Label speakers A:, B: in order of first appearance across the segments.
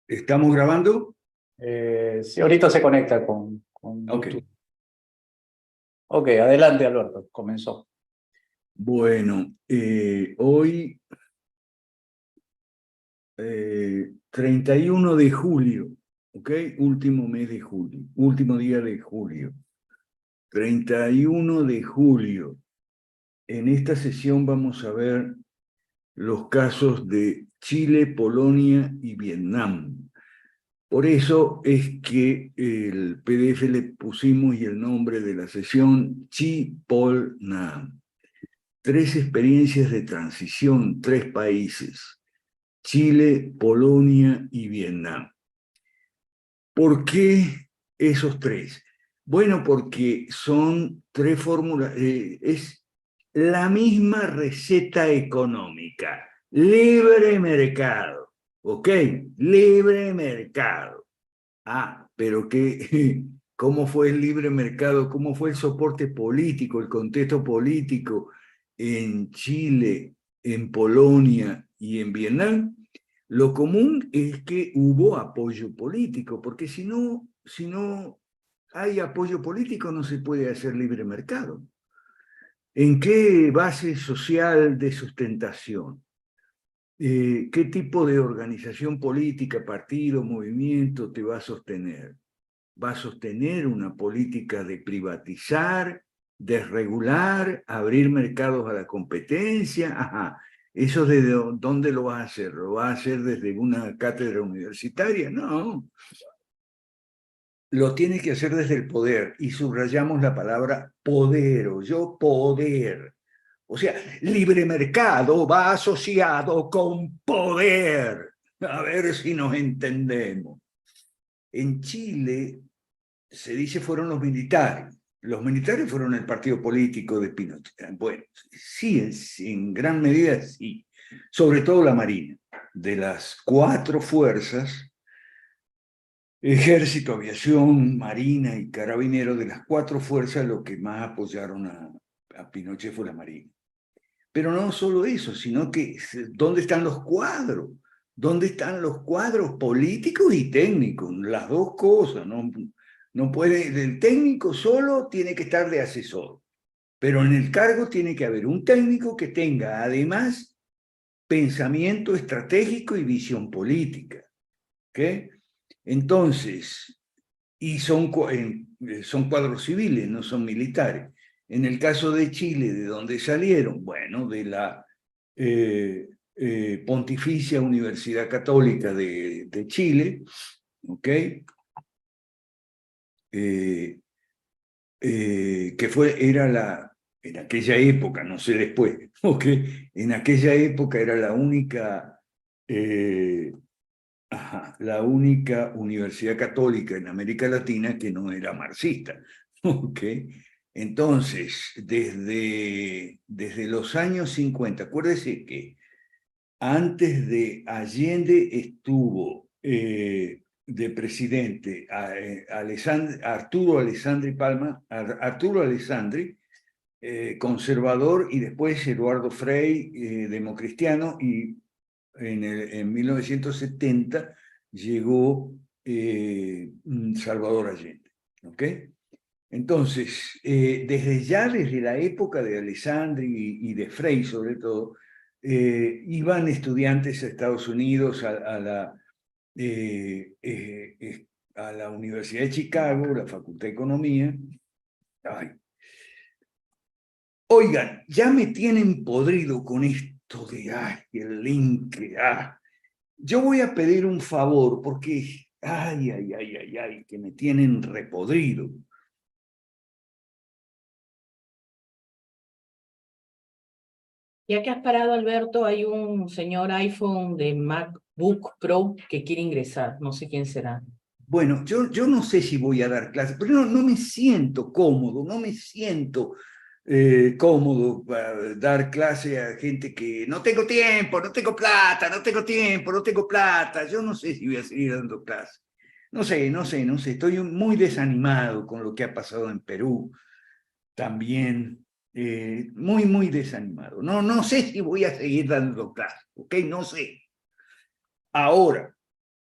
A: ¿Estamos grabando?
B: Sí, ahorita se conecta con
A: Ok.
B: YouTube. Ok, adelante, Alberto, comenzó.
A: Bueno, hoy, 31 de julio, ¿ok? Último mes de julio, último día de julio. 31 de julio. En esta sesión vamos a ver los casos de Chile, Polonia y Vietnam. Por eso es que el PDF le pusimos y el nombre de la sesión Chi-Pol-Nam. Tres experiencias de transición, tres países, Chile, Polonia y Vietnam. ¿Por qué esos tres? Bueno, porque son tres fórmulas, es la misma receta económica, libre mercado, ¿ok? Libre mercado. Ah, pero qué, ¿cómo fue el libre mercado? ¿Cómo fue el soporte político, el contexto político en Chile, en Polonia y en Vietnam? Lo común es que hubo apoyo político, porque si no hay apoyo político no se puede hacer libre mercado. ¿En qué base social de sustentación? ¿Qué tipo de organización política, partido, movimiento te va a sostener? ¿Va a sostener una política de privatizar, desregular, abrir mercados a la competencia? Ajá. ¿Eso desde dónde lo va a hacer? ¿Lo va a hacer desde una cátedra universitaria? No. Lo tiene que hacer desde el poder y subrayamos la palabra poder, o yo poder. O sea, libre mercado va asociado con poder. A ver si nos entendemos. En Chile se dice fueron los militares. Los militares fueron el partido político de Pinochet. Bueno, sí, en gran medida sí. Sobre todo la Marina. De las cuatro fuerzas, Ejército, Aviación, Marina y Carabineros, de las cuatro fuerzas, lo que más apoyaron a Pinochet fue la Marina. Pero no solo eso, sino que ¿dónde están los cuadros? ¿Dónde están los cuadros políticos y técnicos? Las dos cosas. No puede, el técnico solo tiene que estar de asesor, pero en el cargo tiene que haber un técnico que tenga además pensamiento estratégico y visión política. ¿Ok? Entonces, y son cuadros civiles, no son militares. En el caso de Chile, ¿de dónde salieron? Bueno, de la Pontificia Universidad Católica de Chile, ¿ok? En aquella época, no sé después, ¿ok? En aquella época era eh, la única universidad católica en América Latina que no era marxista. ¿Ok? Entonces, desde los años 50, acuérdese que antes de Allende estuvo de presidente Arturo Alessandri Palma, Arturo Alessandri, conservador, y después Eduardo Frei, democristiano, y en 1970 llegó Salvador Allende. ¿Ok? Entonces, desde la época de Alessandri y de Frei, sobre todo, iban estudiantes a Estados Unidos, a la Universidad de Chicago, la Facultad de Economía. Ay. Oigan, ya me tienen podrido con esto de, ay, el link, Yo voy a pedir un favor porque, que me tienen repodrido.
C: Ya que has parado, Alberto, hay un señor iPhone de MacBook Pro que quiere ingresar. No sé quién será.
A: Bueno, yo no sé si voy a dar clases, pero no me siento cómodo, no me siento cómodo para dar clase a gente que no tengo tiempo, no tengo plata, no tengo tiempo, no tengo plata. Yo no sé si voy a seguir dando clases. No sé. Estoy muy desanimado con lo que ha pasado en Perú también. Muy desanimado. No sé si voy a seguir dando clases, ¿ok? No sé. Ahora,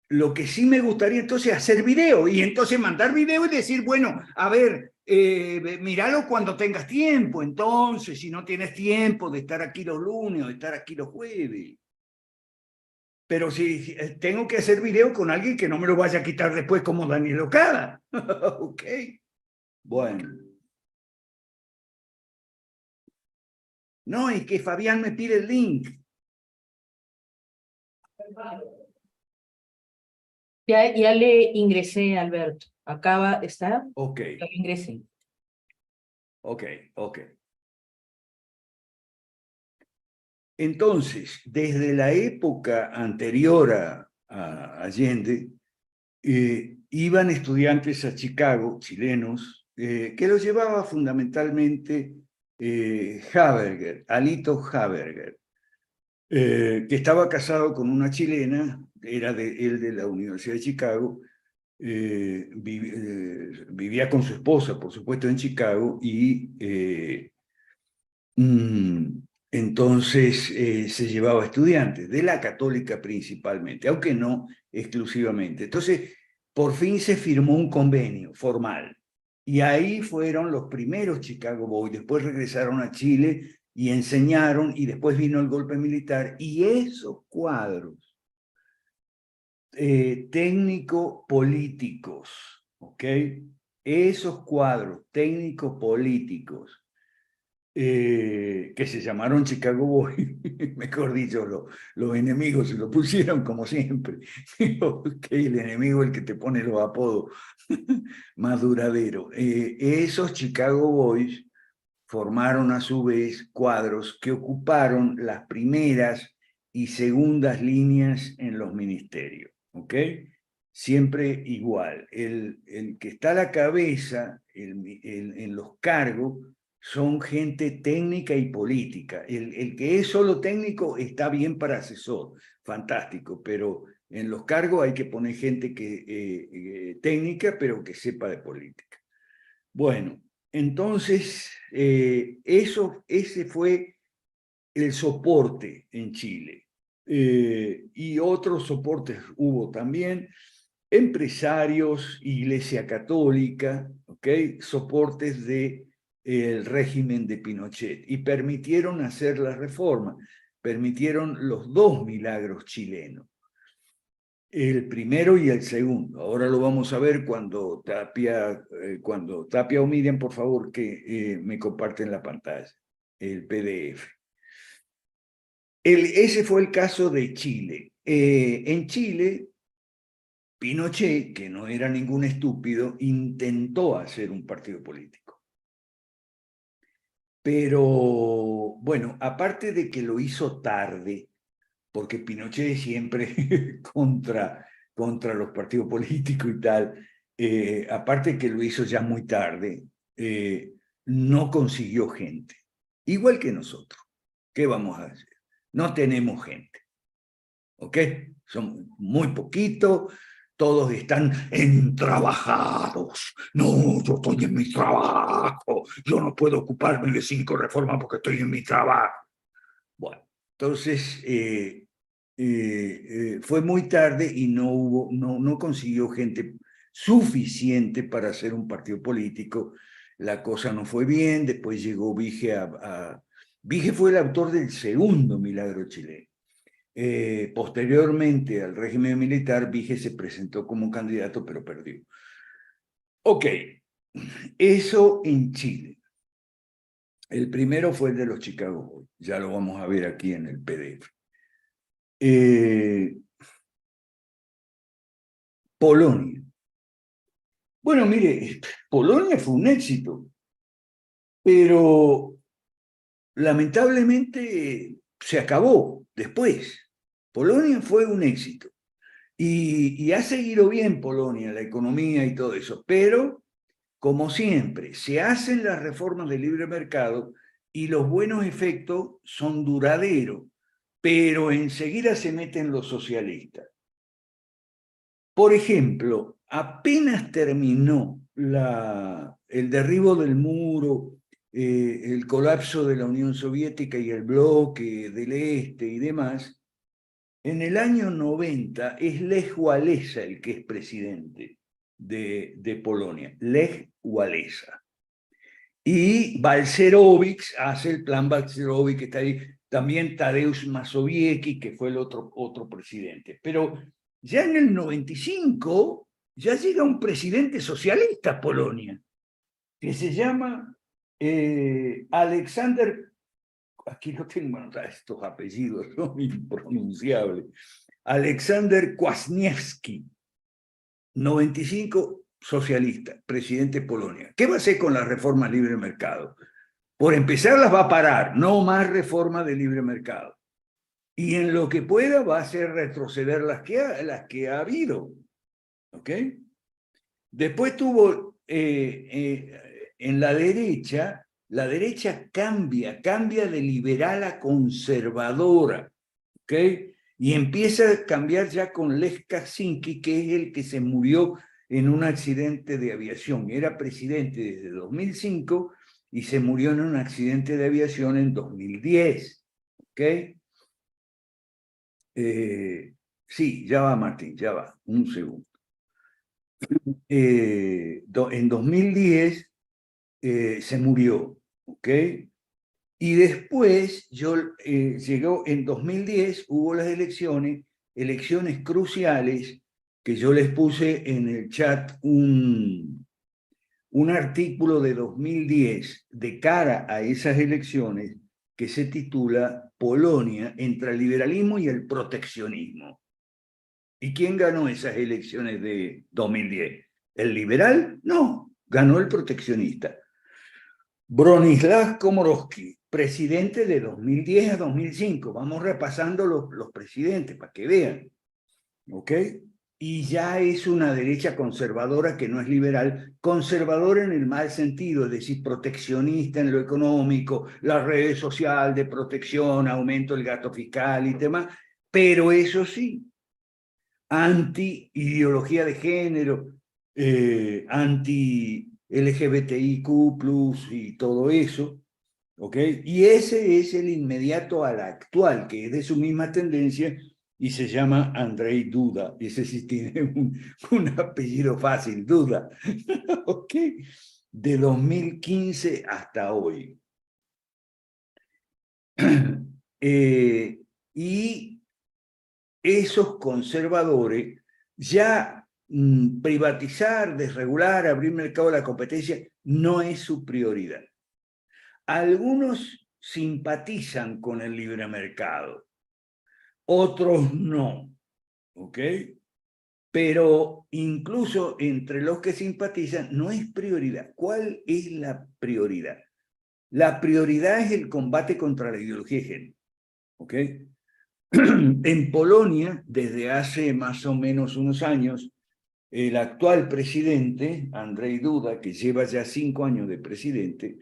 A: lo que sí me gustaría entonces hacer video, y entonces mandar video y decir, bueno, a ver, míralo cuando tengas tiempo, entonces, si no tienes tiempo de estar aquí los lunes o de estar aquí los jueves. Pero si tengo que hacer video con alguien que no me lo vaya a quitar después como Daniel Ocada. Ok. Bueno. No, y que Fabián me pide el link.
C: Ya le ingresé, Alberto. Acaba, ¿está?
A: Ok,
C: Ya le ingresé.
A: ok, ok. Entonces, desde la época anterior a Allende, iban estudiantes a Chicago, chilenos, que los llevaba fundamentalmente Haberger, Alito Haberger, que estaba casado con una chilena, era él de la Universidad de Chicago, vivía con su esposa, por supuesto, en Chicago, y entonces se llevaba estudiantes, de la católica principalmente, aunque no exclusivamente. Entonces, por fin se firmó un convenio formal, y ahí fueron los primeros Chicago Boys, después regresaron a Chile y enseñaron, y después vino el golpe militar, y esos cuadros técnico-políticos, ¿ok? Esos cuadros técnico-políticos que se llamaron Chicago Boys, mejor dicho, los enemigos se lo pusieron como siempre. Ok, el enemigo es el que te pone los apodos más duraderos. Esos Chicago Boys formaron a su vez cuadros que ocuparon las primeras y segundas líneas en los ministerios. ¿Ok? Siempre igual. El que está a la cabeza en los cargos son gente técnica y política. El que es solo técnico está bien para asesor, fantástico, pero en los cargos hay que poner gente técnica, pero que sepa de política. Bueno, entonces ese fue el soporte en Chile. Y otros soportes hubo también, empresarios, Iglesia Católica, ¿okay? Soportes del régimen de Pinochet, y permitieron hacer la reforma, permitieron los dos milagros chilenos, el primero y el segundo. Ahora lo vamos a ver cuando Tapia o Miriam, por favor, que me comparten la pantalla, el PDF. Ese fue el caso de Chile. En Chile, Pinochet, que no era ningún estúpido, intentó hacer un partido político. Pero, bueno, aparte de que lo hizo tarde, porque Pinochet siempre contra los partidos políticos y tal, aparte que lo hizo ya muy tarde, no consiguió gente. Igual que nosotros. ¿Qué vamos a hacer? No tenemos gente. ¿Ok? Son muy poquitos, todos están entrabajados. No, yo estoy en mi trabajo. Yo no puedo ocuparme de 5 reformas porque estoy en mi trabajo. Bueno, entonces fue muy tarde y no consiguió gente suficiente para hacer un partido político. La cosa no fue bien. Después llegó Vige Vige fue el autor del segundo milagro chileno. Posteriormente al régimen militar, Vige se presentó como candidato, pero perdió. Ok, eso en Chile. El primero fue el de los Chicago Boys, ya lo vamos a ver aquí en el PDF. Polonia. Bueno, mire, Polonia fue un éxito, pero lamentablemente se acabó después. Polonia fue un éxito y ha seguido bien Polonia, la economía y todo eso, pero como siempre, se hacen las reformas de libre mercado y los buenos efectos son duraderos, pero enseguida se meten los socialistas. Por ejemplo, apenas terminó el derribo del muro, el colapso de la Unión Soviética y el bloque del Este y demás, En el año 90 es Lech Wałęsa el que es presidente de Polonia, Lech Wałęsa. Y Balcerowicz hace el plan Balcerowicz, que está ahí. También Tadeusz Mazowiecki, que fue el otro presidente. Pero ya en el 95 ya llega un presidente socialista a Polonia, que se llama Aleksander, aquí no tengo estos apellidos, son impronunciables, Aleksander Kwaśniewski, 95, socialista, presidente de Polonia. ¿Qué va a hacer con la reforma libre mercado? Por empezar las va a parar, no más reforma de libre mercado. Y en lo que pueda va a hacer retroceder las que ha habido. ¿Ok? Después tuvo en la derecha cambia de liberal a conservadora. ¿Ok? Y empieza a cambiar ya con Lech Kaczynski, que es el que se murió en un accidente de aviación. Era presidente desde 2005 y se murió en un accidente de aviación en 2010. ¿Ok? Sí, ya va, Martín, ya va, un segundo. En 2010 se murió, ¿ok? Y después llegó en 2010, hubo las elecciones cruciales, que yo les puse en el chat un artículo de 2010 de cara a esas elecciones que se titula Polonia entre el liberalismo y el proteccionismo. ¿Y quién ganó esas elecciones de 2010? ¿El liberal? No, ganó el proteccionista. Bronisław Komorowski, presidente de 2010 a 2005. Vamos repasando los presidentes para que vean. ¿Ok? Y ya es una derecha conservadora que no es liberal, conservadora en el mal sentido, es decir, proteccionista en lo económico, la red social de protección, aumento del gasto fiscal y demás, pero eso sí, anti-ideología de género, anti-LGBTIQ+, y todo eso, ¿ok? Y ese es el inmediato al actual, que es de su misma tendencia, y se llama Andrzej Duda. Ese sí tiene un apellido fácil, Duda. ¿Ok? De 2015 hasta hoy. Y esos conservadores ya privatizar, desregular, abrir mercado a la competencia no es su prioridad. Algunos simpatizan con el libre mercado, otros no, ¿ok? Pero incluso entre los que simpatizan no es prioridad. ¿Cuál es la prioridad? La prioridad es el combate contra la ideología de género, ¿ok? En Polonia, desde hace más o menos unos años, el actual presidente, Andrzej Duda, que lleva ya 5 años de presidente,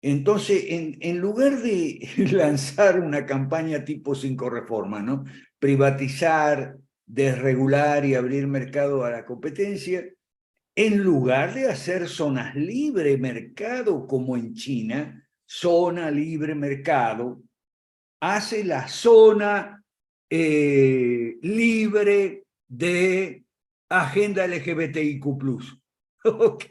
A: entonces, en lugar de lanzar una campaña tipo 5 reformas, ¿no? Privatizar, desregular y abrir mercado a la competencia, en lugar de hacer zonas libre mercado como en China, zona libre mercado, hace la zona libre de agenda LGBTIQ+. ¿Ok?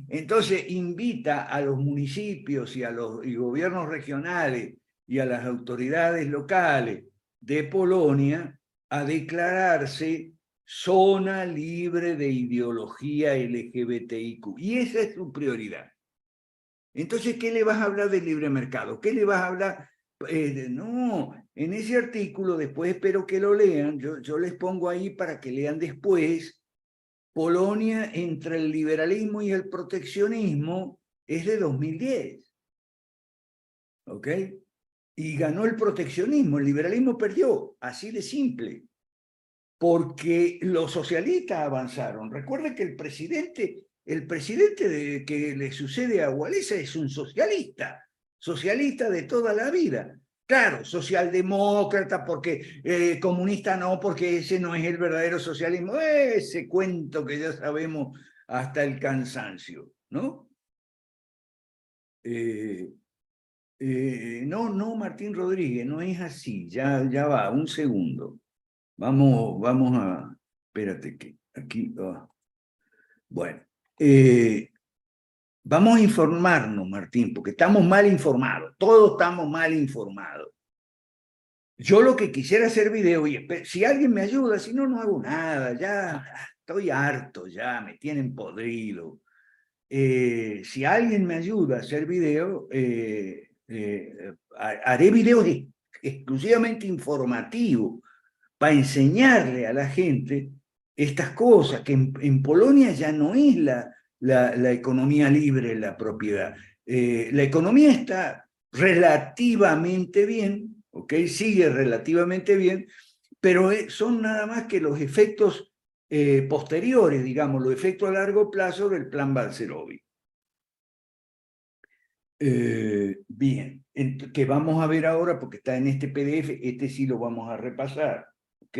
A: Entonces invita a los municipios y a los gobiernos regionales y a las autoridades locales de Polonia a declararse zona libre de ideología LGBTIQ. Y esa es su prioridad. Entonces, ¿qué le vas a hablar del libre mercado? ¿Qué le vas a hablar? No, en ese artículo, después espero que lo lean, yo les pongo ahí para que lean después. Polonia entre el liberalismo y el proteccionismo es de 2010. ¿Ok? Y ganó el proteccionismo, el liberalismo perdió, así de simple. Porque los socialistas avanzaron. Recuerden que el presidente que le sucede a Wałęsa es un socialista de toda la vida. Claro, socialdemócrata, porque comunista no, porque ese no es el verdadero socialismo. Ese cuento que ya sabemos hasta el cansancio, ¿no? No, Martín Rodríguez, no es así, ya va, un segundo. Vamos a, espérate que aquí, bueno, vamos a informarnos, Martín, porque estamos mal informados, todos estamos mal informados. Yo lo que quisiera hacer video, y si alguien me ayuda, si no, no hago nada, ya estoy harto, ya me tienen podrido. Si alguien me ayuda a hacer video, haré videos exclusivamente informativos para enseñarle a la gente estas cosas, que en Polonia ya no es la economía libre, la propiedad. La economía está relativamente bien, ¿ok? Sigue relativamente bien, pero son nada más que los efectos posteriores, digamos, los efectos a largo plazo del plan Balcerowicz. Bien, que vamos a ver ahora porque está en este PDF, este sí lo vamos a repasar, ¿ok?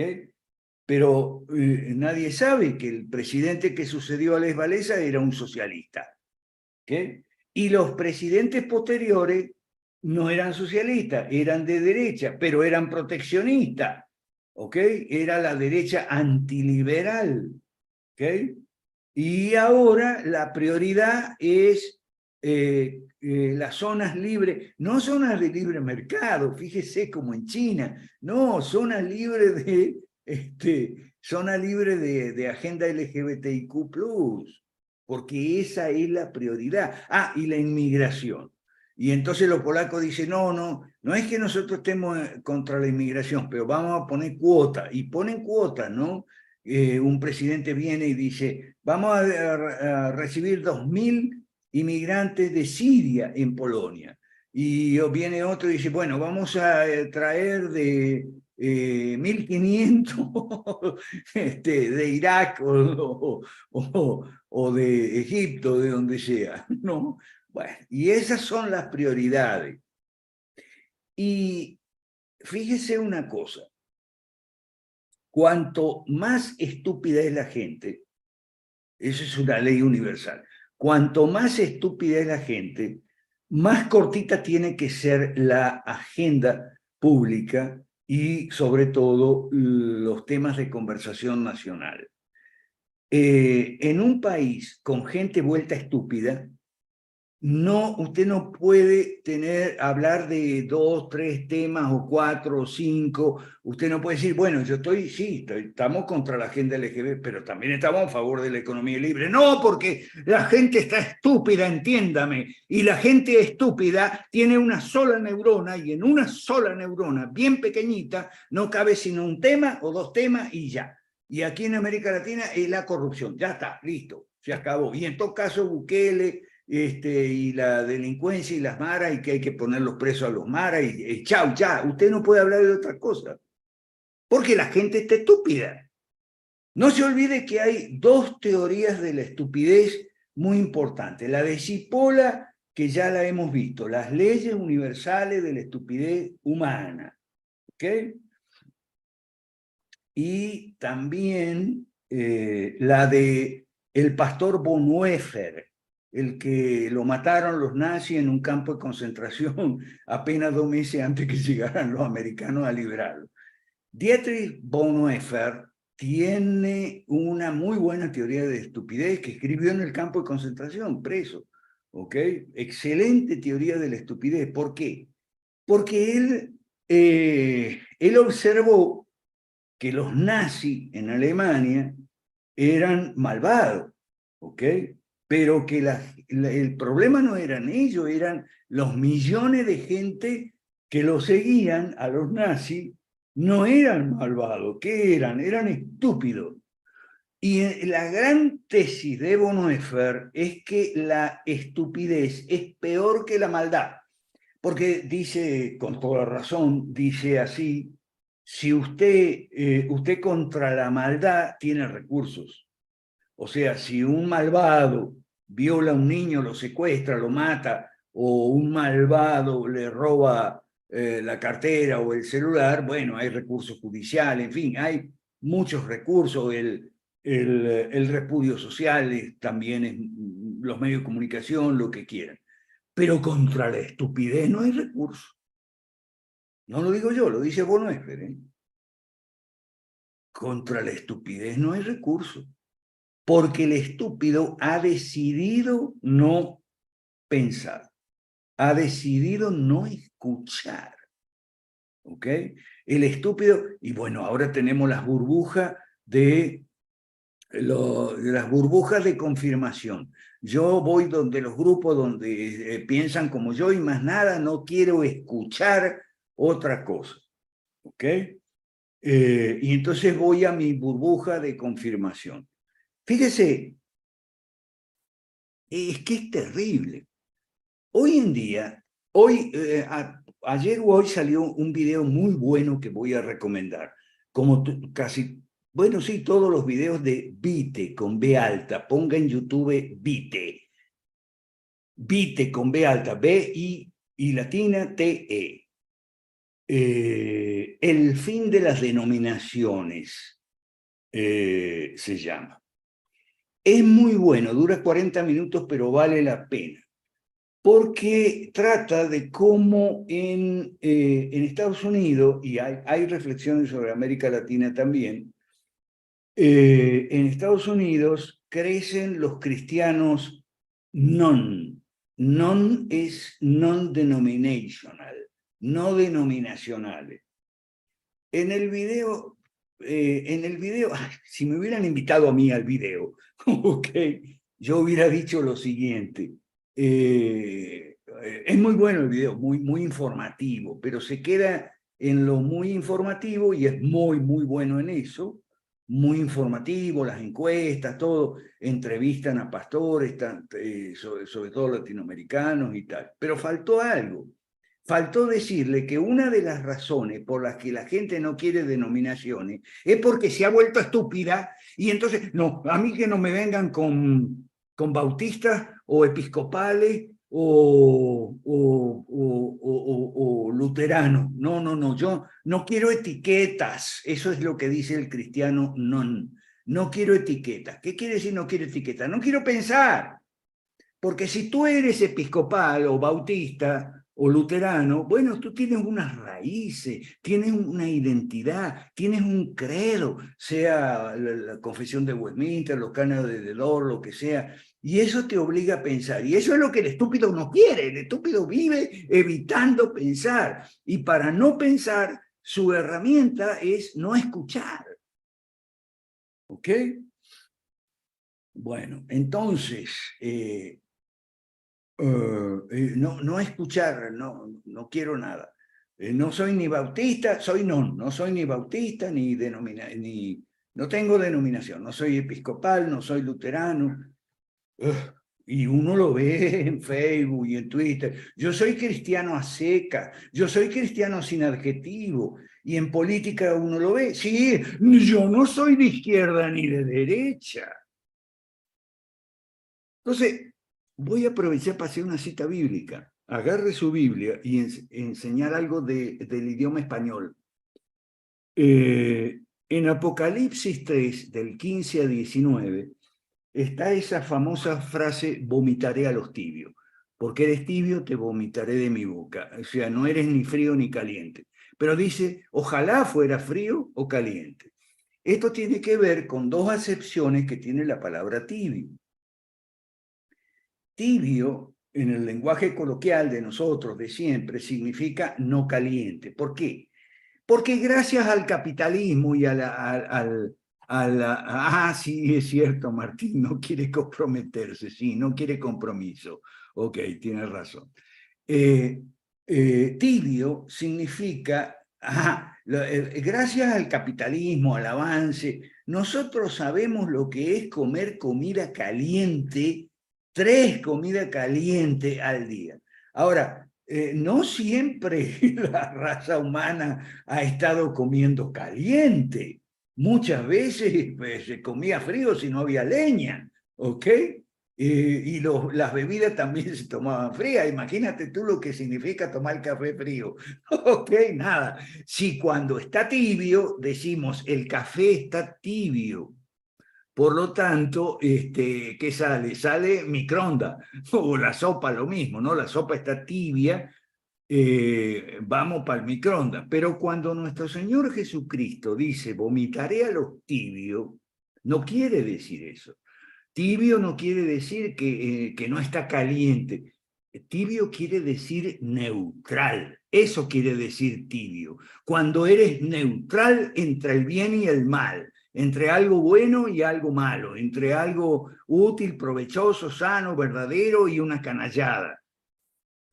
A: Pero nadie sabe que el presidente que sucedió a Lech Walesa era un socialista, ¿ok? Y los presidentes posteriores no eran socialistas, eran de derecha, pero eran proteccionistas, ¿ok? Era la derecha antiliberal, ¿ok? Y ahora la prioridad es las zonas libres, no zonas de libre mercado, fíjese como en China, no, zonas libres zona libre de agenda LGBTIQ+, porque esa es la prioridad. Ah, y la inmigración. Y entonces los polacos dicen, no es que nosotros estemos contra la inmigración, pero vamos a poner cuotas, y ponen cuotas, ¿no? Un presidente viene y dice, vamos a recibir 2.000 inmigrantes de Siria en Polonia. Y viene otro y dice, bueno, vamos a traer de 1.500 de Irak o de Egipto, de donde sea, ¿no? Bueno, y esas son las prioridades. Y fíjese una cosa, cuanto más estúpida es la gente, eso es una ley universal, cuanto más estúpida es la gente, más cortita tiene que ser la agenda pública y sobre todo los temas de conversación nacional. En un país con gente vuelta estúpida, usted no puede hablar de 2, 3 temas o 4 o 5. Usted no puede decir, bueno, estamos contra la agenda LGBT, pero también estamos a favor de la economía libre. No, porque la gente está estúpida, entiéndame. Y la gente estúpida tiene una sola neurona, y en una sola neurona, bien pequeñita, no cabe sino un tema o 2 temas y ya. Y aquí en América Latina es la corrupción. Ya está, listo, se acabó. Y en todo caso, Bukele y la delincuencia y las maras, y que hay que ponerlos presos a los maras, y chau, ya, usted no puede hablar de otra cosa, porque la gente está estúpida. No se olvide que hay 2 teorías de la estupidez muy importantes. La de Cipolla, que ya la hemos visto, las leyes universales de la estupidez humana, ¿ok? Y también la de el pastor Bonhoeffer, el que lo mataron los nazis en un campo de concentración apenas 2 meses antes que llegaran los americanos a liberarlo. Dietrich Bonhoeffer tiene una muy buena teoría de estupidez que escribió en el campo de concentración, preso. ¿Ok? Excelente teoría de la estupidez. ¿Por qué? Porque él observó que los nazis en Alemania eran malvados, ¿ok? Pero que el problema no eran ellos, eran los millones de gente que los seguían a los nazis, no eran malvados. ¿Qué eran? Eran estúpidos. Y la gran tesis de Bonhoeffer es que la estupidez es peor que la maldad, porque dice, con toda razón, dice así, si usted contra la maldad tiene recursos. O sea, si un malvado viola a un niño, lo secuestra, lo mata, o un malvado le roba la cartera o el celular, bueno, hay recursos judiciales, en fin, hay muchos recursos, el repudio social también es los medios de comunicación, lo que quieran. Pero contra la estupidez no hay recurso. No lo digo yo, lo dice Bono Esper, ¿eh? Contra la estupidez no hay recurso. Porque el estúpido ha decidido no pensar, ha decidido no escuchar. ¿Ok? El estúpido, y bueno, ahora tenemos las burbujas de las burbujas de confirmación. Yo voy donde los grupos donde piensan como yo y más nada, no quiero escuchar otra cosa. ¿Ok? Y entonces voy a mi burbuja de confirmación. Fíjese, es que es terrible. Hoy en día, ayer o hoy salió un video muy bueno que voy a recomendar, como casi, bueno, sí, todos los videos de Vite con B alta, ponga en YouTube Vite, Vite con B alta, B-I y latina T-E. El fin de las denominaciones se llama. Es muy bueno, dura 40 minutos, pero vale la pena. Porque trata de cómo en Estados Unidos, y hay reflexiones sobre América Latina también, en Estados Unidos crecen los cristianos non. Non es non-denominational, no denominacionales. En el video, ay, si me hubieran invitado a mí al video, okay, yo hubiera dicho lo siguiente. Es muy bueno el video, muy informativo, pero se queda en lo muy informativo y es muy bueno en eso, muy informativo, las encuestas, todo, entrevistan a pastores, sobre todo latinoamericanos y tal, pero faltó algo. Faltó decirle que una de las razones por las que la gente no quiere denominaciones es porque se ha vuelto estúpida y entonces, no, a mí que no me vengan con bautistas o episcopales o luteranos. No, yo no quiero etiquetas. Eso es lo que dice el cristiano non. No quiero etiquetas. ¿Qué quiere decir no quiero etiquetas? No quiero pensar. Porque si tú eres episcopal o bautista o luterano, bueno, tú tienes unas raíces, tienes una identidad, tienes un credo, sea la confesión de Westminster, los cánones de Delors, lo que sea, y eso te obliga a pensar. Y eso es lo que el estúpido no quiere. El estúpido vive evitando pensar. Y para no pensar, su herramienta es no escuchar. ¿Ok? Bueno, entonces, no escuchar, no quiero nada. No soy ni bautista, no soy ni bautista, no tengo denominación, no soy episcopal, no soy luterano. Y uno lo ve en Facebook y en Twitter. Yo soy cristiano a seca, yo soy cristiano sin adjetivo. Y en política uno lo ve. Sí, yo no soy de izquierda ni de derecha. Entonces, voy a aprovechar para hacer una cita bíblica. Agarre su Biblia y enseñar algo del idioma español. En Apocalipsis 3, del 15 a 19, está esa famosa frase, vomitaré a los tibios. Porque eres tibio, te vomitaré de mi boca. O sea, no eres ni frío ni caliente. Pero dice, ojalá fuera frío o caliente. Esto tiene que ver con dos acepciones que tiene la palabra tibio. Tibio, en el lenguaje coloquial de nosotros de siempre, significa no caliente. ¿Por qué? Porque gracias al capitalismo y sí, es cierto, Martín, no quiere comprometerse, sí, no quiere compromiso. Ok, tienes razón. Tibio significa, gracias al capitalismo, al avance, nosotros sabemos lo que es comer comida caliente, 3 comidas calientes al día. Ahora, no siempre la raza humana ha estado comiendo caliente. Muchas veces pues, se comía frío si no había leña, ¿ok? Y las bebidas también se tomaban frías. Imagínate tú lo que significa tomar café frío. Ok, nada. Si cuando está tibio decimos el café está tibio, Por lo tanto, ¿qué sale? Sale microondas, o la sopa lo mismo, ¿no? La sopa está tibia, vamos para el microondas. Pero cuando nuestro Señor Jesucristo dice, vomitaré a los tibios, no quiere decir eso. Tibio no quiere decir que no está caliente. Tibio quiere decir neutral. Eso quiere decir tibio. Cuando eres neutral entre el bien y el mal, entre algo bueno y algo malo, entre algo útil, provechoso, sano, verdadero y una canallada.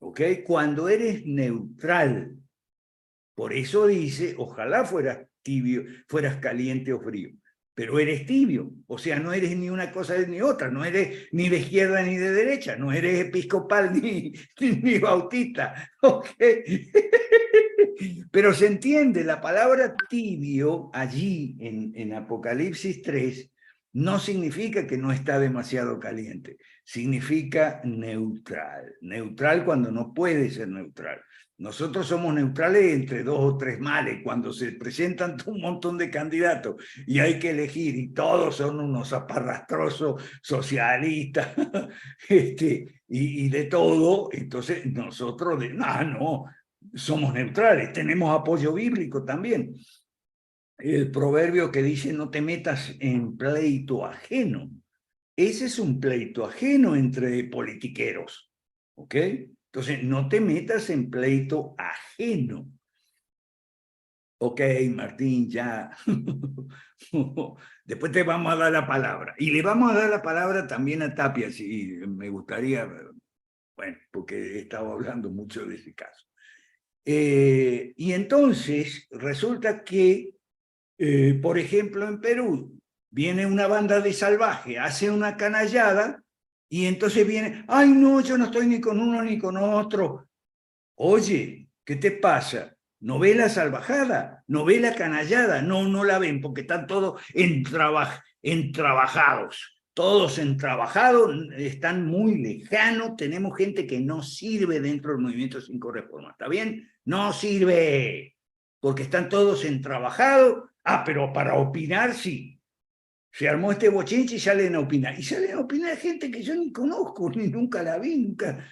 A: ¿Ok? Cuando eres neutral. Por eso dice, ojalá fueras tibio, fueras caliente o frío. Pero eres tibio, o sea, no eres ni una cosa ni otra, no eres ni de izquierda ni de derecha, no eres episcopal ni bautista, ¿ok? Pero se entiende, la palabra tibio allí en Apocalipsis 3 no significa que no está demasiado caliente, significa neutral, neutral cuando no puede ser neutral. Nosotros somos neutrales entre dos o tres males, cuando se presentan un montón de candidatos y hay que elegir, y todos son unos zaparrastrosos socialistas, y de todo, entonces nosotros, no, somos neutrales, tenemos apoyo bíblico también. El proverbio que dice, no te metas en pleito ajeno. Ese es un pleito ajeno entre politiqueros, ¿ok? Entonces, no te metas en pleito ajeno. Ok, Martín, ya. Después te vamos a dar la palabra. Y le vamos a dar la palabra también a Tapia, si me gustaría, bueno, porque he estado hablando mucho de ese caso. Y entonces, resulta que, por ejemplo, en Perú, viene una banda de salvajes, hace una canallada, y entonces viene, ay, no, yo no estoy ni con uno ni con otro. Oye, ¿qué te pasa? ¿No ve la salvajada? ¿No ve la canallada? No, no la ven porque están todos entrabajados. Todos entrabajados, están muy lejanos. Tenemos gente que no sirve dentro del movimiento 5 Reforma. ¿Está bien? No sirve porque están todos entrabajados. Ah, pero para opinar sí. Se armó este bochinche y salen a opinar. Y salen a opinar gente que yo ni conozco, ni nunca la vi, nunca.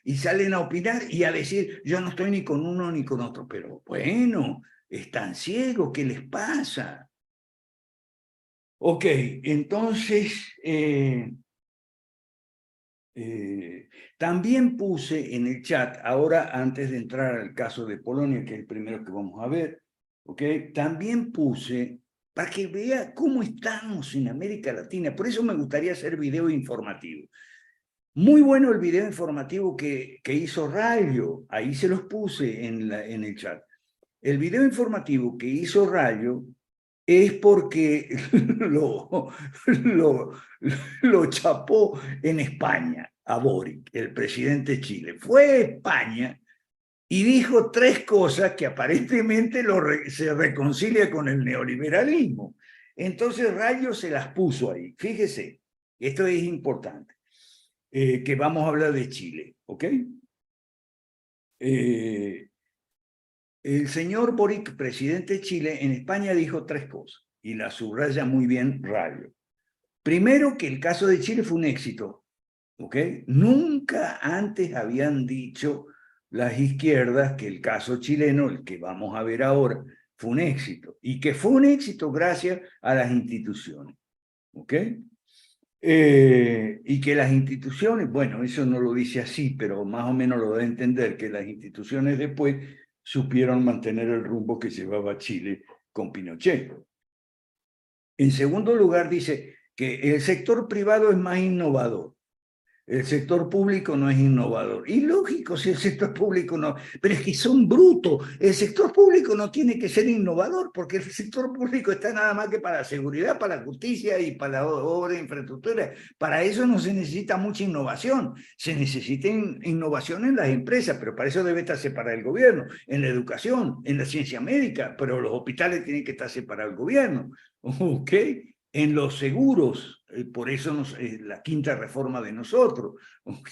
A: Y salen a opinar y a decir, yo no estoy ni con uno ni con otro. Pero bueno, están ciegos, ¿qué les pasa? Ok, entonces, también puse en el chat, ahora antes de entrar al caso de Polonia, que es el primero que vamos a ver, ok, también puse para que vea cómo estamos en América Latina. Por eso me gustaría hacer video informativo. Muy bueno el video informativo que hizo Rayo, ahí se los puse en el chat. El video informativo que hizo Rayo es porque lo chapó en España a Boric, el presidente de Chile. Fue a España y dijo tres cosas que aparentemente se reconcilia con el neoliberalismo. Entonces Rayo se las puso ahí. Fíjese, esto es importante, que vamos a hablar de Chile, ¿ok? El señor Boric, presidente de Chile, en España dijo tres cosas, y las subraya muy bien Rayo. Primero, que el caso de Chile fue un éxito, ¿ok? Nunca antes habían dicho las izquierdas que el caso chileno, el que vamos a ver ahora, fue un éxito, y que fue un éxito gracias a las instituciones, ¿ok? Y que las instituciones, bueno, eso no lo dice así, pero más o menos lo da a entender, que las instituciones después supieron mantener el rumbo que llevaba Chile con Pinochet. En segundo lugar, dice que el sector privado es más innovador. El sector público no es innovador. Y lógico, si el sector público no, pero es que son brutos. El sector público no tiene que ser innovador, porque el sector público está nada más que para la seguridad, para la justicia y para la obra de infraestructura. Para eso no se necesita mucha innovación. Se necesita innovación en las empresas, pero para eso debe estar separado el gobierno, en la educación, en la ciencia médica, pero los hospitales tienen que estar separados del gobierno. ¿Ok? En los seguros, por eso la quinta reforma de nosotros, ¿ok?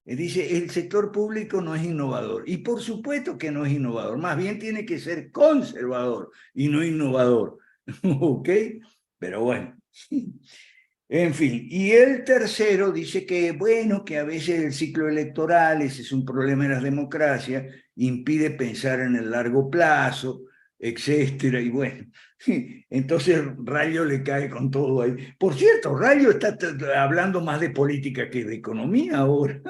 A: Dice, el sector público no es innovador, y por supuesto que no es innovador, más bien tiene que ser conservador y no innovador. ¿Ok? Pero bueno. En fin, y el tercero dice que, bueno, que a veces el ciclo electoral, ese es un problema de las democracias, impide pensar en el largo plazo, etcétera, y bueno, entonces Rayo le cae con todo ahí. Por cierto, Rayo está hablando más de política que de economía ahora.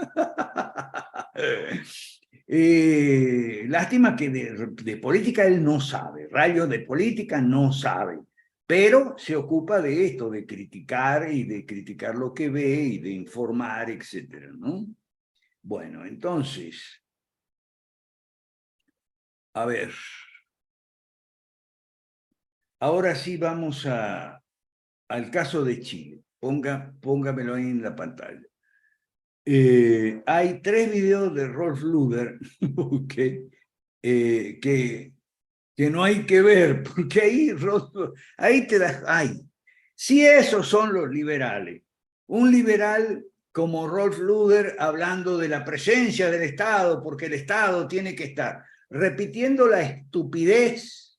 A: Lástima que de política él no sabe, Rayo de política no sabe, pero se ocupa de esto, de criticar y de criticar lo que ve y de informar, etcétera, ¿no? Bueno, entonces, a ver, ahora sí vamos al caso de Chile. Póngamelo ahí en la pantalla. Hay 3 videos de Rolf Luder okay, que no hay que ver, porque ahí te das, si esos son los liberales, un liberal como Rolf Luder hablando de la presencia del Estado, porque el Estado tiene que estar, repitiendo la estupidez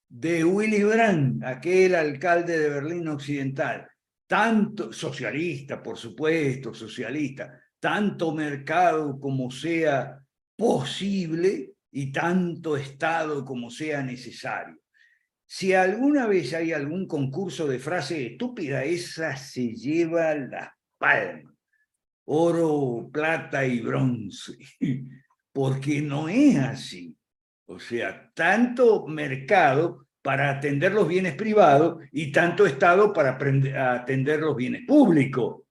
A: de Willy Brandt, aquel alcalde de Berlín Occidental, tanto socialista, por supuesto, socialista, tanto mercado como sea posible y tanto Estado como sea necesario. Si alguna vez hay algún concurso de frase estúpida, esa se lleva la palma. Oro, plata y bronce. Porque no es así. O sea, tanto mercado para atender los bienes privados y tanto Estado para atender los bienes públicos.